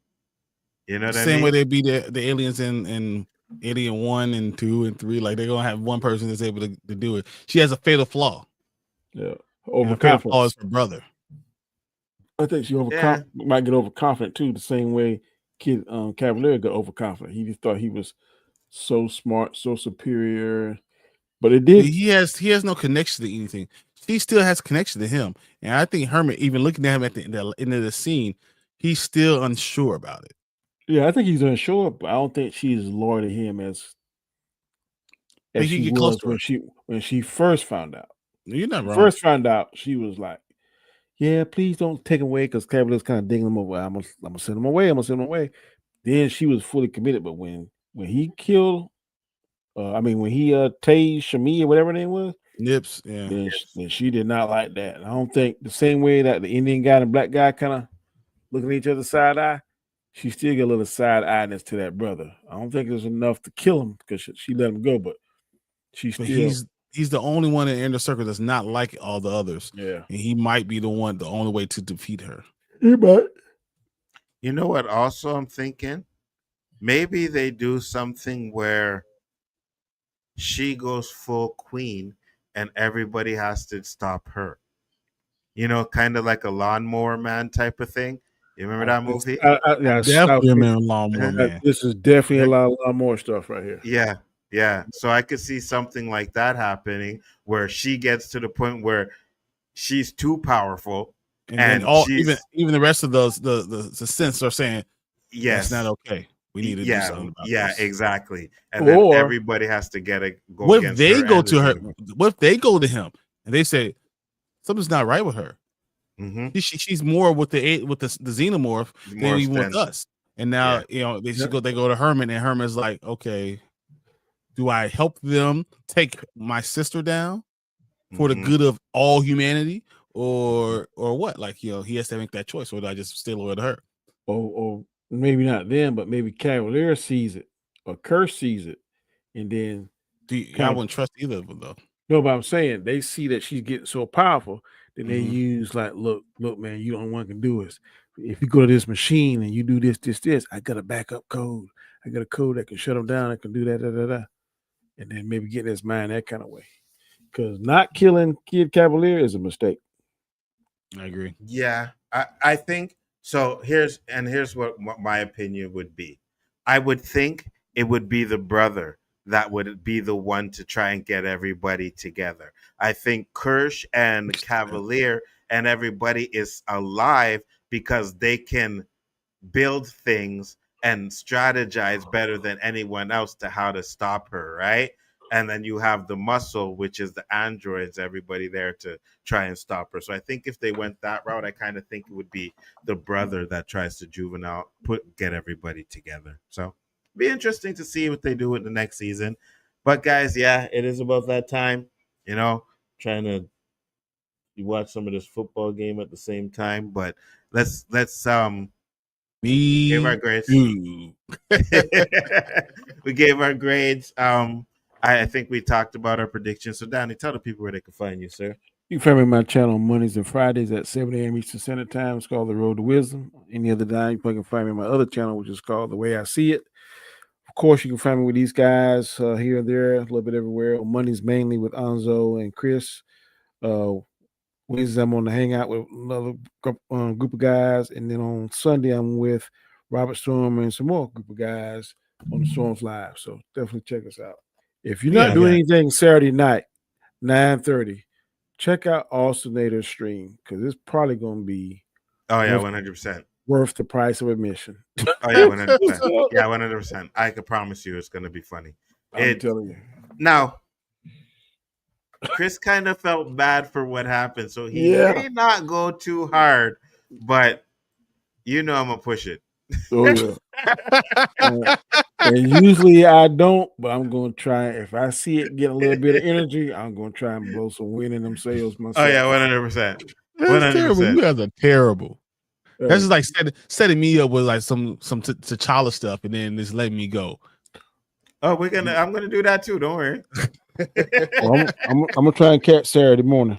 You know what I mean? Same way they beat the aliens in Alien 1 and 2 and 3. Like they're gonna have one person that's able to do it. She has a fatal flaw. Yeah. Overconfident is her brother. I think she might get overconfident too, the same way Kavalier got overconfident. He just thought he was so smart, so superior. But it did. He has no connection to anything. She still has connection to him. And I think Herman, even looking at him at the end of the scene, he's still unsure about it. Yeah, I think he's unsure, but I don't think she's loyal to him as she was when she first found out. You're not wrong. First found out, she was like, "Yeah, please don't take him away," because Cavalier's kind of digging him away. I'm gonna send him away. I'm gonna send him away. Then she was fully committed. But when he killed, when he tased Smee or whatever her name was, Nibs, then she did not like that. And I don't think the same way that the Indian guy and the black guy kind of looking at each other side eye, she still got a little side eyeness to that brother. I don't think it's enough to kill him because she let him go, but he's the only one in the inner circle that's not like all the others. Yeah. And he might be the only way to defeat her. He might. You know what also I'm thinking? Maybe they do something where she goes full queen and everybody has to stop her. You know, kind of like a Lawnmower Man type of thing. You remember that movie? Definitely Lawnmower Man. This is definitely a lot more stuff right here. Yeah. Yeah, so I could see something like that happening where she gets to the point where she's too powerful And then even the rest of those the synths are saying, yes, that's not okay. We need to do something about this. Yeah, exactly. And then everybody has to go. What if they go to her? What if they go to him and they say something's not right with her? Mm-hmm. She's more with the Xenomorph than even with us. And now they go to Herman, and Herman's like, okay, do I help them take my sister down for the good of all humanity, or what? Like, he has to make that choice, or do I just stay loyal to her? Or maybe not them, but maybe Kavalier sees it or Kirsh sees it, and then I wouldn't trust either of them though. No, but I'm saying they see that she's getting so powerful, then they use like, look, man, you don't want to do this. If you go to this machine and you do this, I got a backup code. I got a code that can shut them down. I can do that, and then maybe get in his mind that kind of way. Because not killing Kid Kavalier is a mistake. I agree. Yeah, I think so. Here's what my opinion would be. I would think it would be the brother that would be the one to try and get everybody together. I think Kirsh and Kavalier and everybody is alive because they can build things and strategize better than anyone else to how to stop her, right? And then you have the muscle, which is the androids, everybody there to try and stop her. So I think if they went that route, I kind of think it would be the brother that tries to get everybody together. So be interesting to see what they do in the next season. But guys, yeah, it is about that time, trying to watch some of this football game at the same time. But let's give our grades. We gave our grades. I think we talked about our predictions. So Donnie, tell the people where they can find you, sir. You can find me on my channel on Mondays and Fridays at 7 a.m. Eastern Standard Time. It's called The Road to Wisdom. Any other time, you can find me on my other channel, which is called The Way I See It. Of course, you can find me with these guys here and there, a little bit everywhere. On Mondays, mainly with Anzo and Chris. Wednesdays, I'm on the Hangout with another group of guys. And then on Sunday, I'm with Robert Storm and some more group of guys on the Storms Live. So definitely check us out. If you're not doing anything Saturday night, 9:30, check out Alternator's stream because it's probably going to be 100% worth the price of admission. 100%. Yeah, 100%. I can promise you it's going to be funny. I'm telling you. Now, Chris kind of felt bad for what happened, so he may not go too hard, but I'm going to push it. Oh, yeah. And usually I don't, but I'm going to try. If I see it get a little bit of energy, I'm going to try and blow some wind in them sails myself. 100%. That's terrible. You guys are terrible. That's just like setting me up with like some T'Challa stuff and then just letting me go. Oh, I'm gonna do that too. Don't worry. Well, I'm gonna try and catch Saturday morning.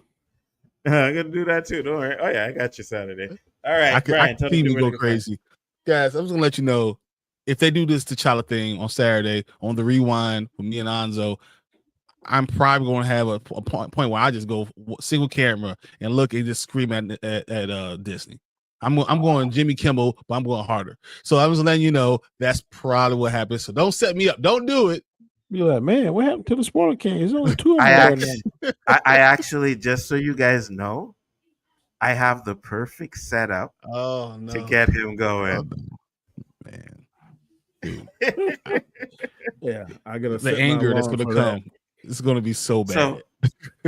I'm gonna do that too. Don't worry. Oh yeah, I got you Saturday. All right, Brian, tell me go crazy, guys. I'm just gonna let you know if they do this T'Challa thing on Saturday on the rewind with me and Anzo, I'm probably going to have a point where I just go single camera and look and just scream at Disney. I'm going Jimmy Kimmel, but I'm going harder. So I was letting you know that's probably what happens. So don't set me up. Don't do it. Be like, man, what happened to the Spoiler King? There's only two of them. I actually, just so you guys know, I have the perfect setup to get him going. Man. Yeah, I gotta the anger that's gonna come. It's gonna be so bad. So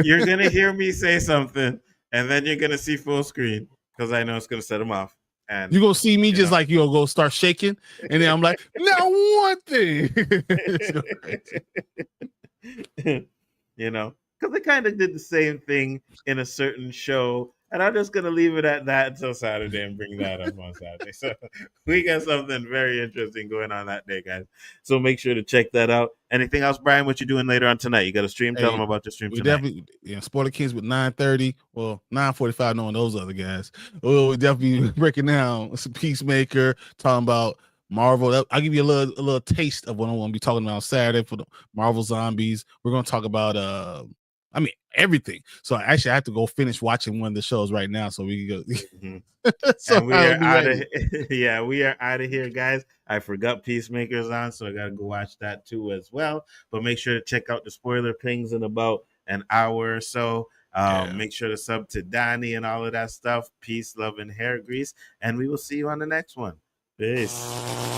you're gonna hear me say something, and then you're gonna see full screen because I know it's gonna set him off. And you're gonna see me just like go start shaking, and then I'm like, now one thing. Because they kind of did the same thing in a certain show. And I'm just going to leave it at that until Saturday and bring that up on Saturday. So we got something very interesting going on that day, guys. So make sure to check that out. Anything else, Brian, what you doing later on tonight? You got a stream? Tell them about your stream tonight. Definitely, Spoiler Kings with 9:30. Well, 9:45 knowing those other guys. We'll definitely breaking down some Peacemaker, talking about Marvel. I'll give you a little taste of what I'm going to be talking about on Saturday for the Marvel Zombies. We're going to talk about everything. So I have to go finish watching one of the shows right now so we can go. Mm-hmm. So we are out of we are out of here, guys. I forgot Peacemaker's on, so I gotta go watch that too as well. But make sure to check out the Spoiler Pings in about an hour or so. Make sure to sub to Danny and all of that stuff. Peace, love, and hair grease. And we will see you on the next one. Peace.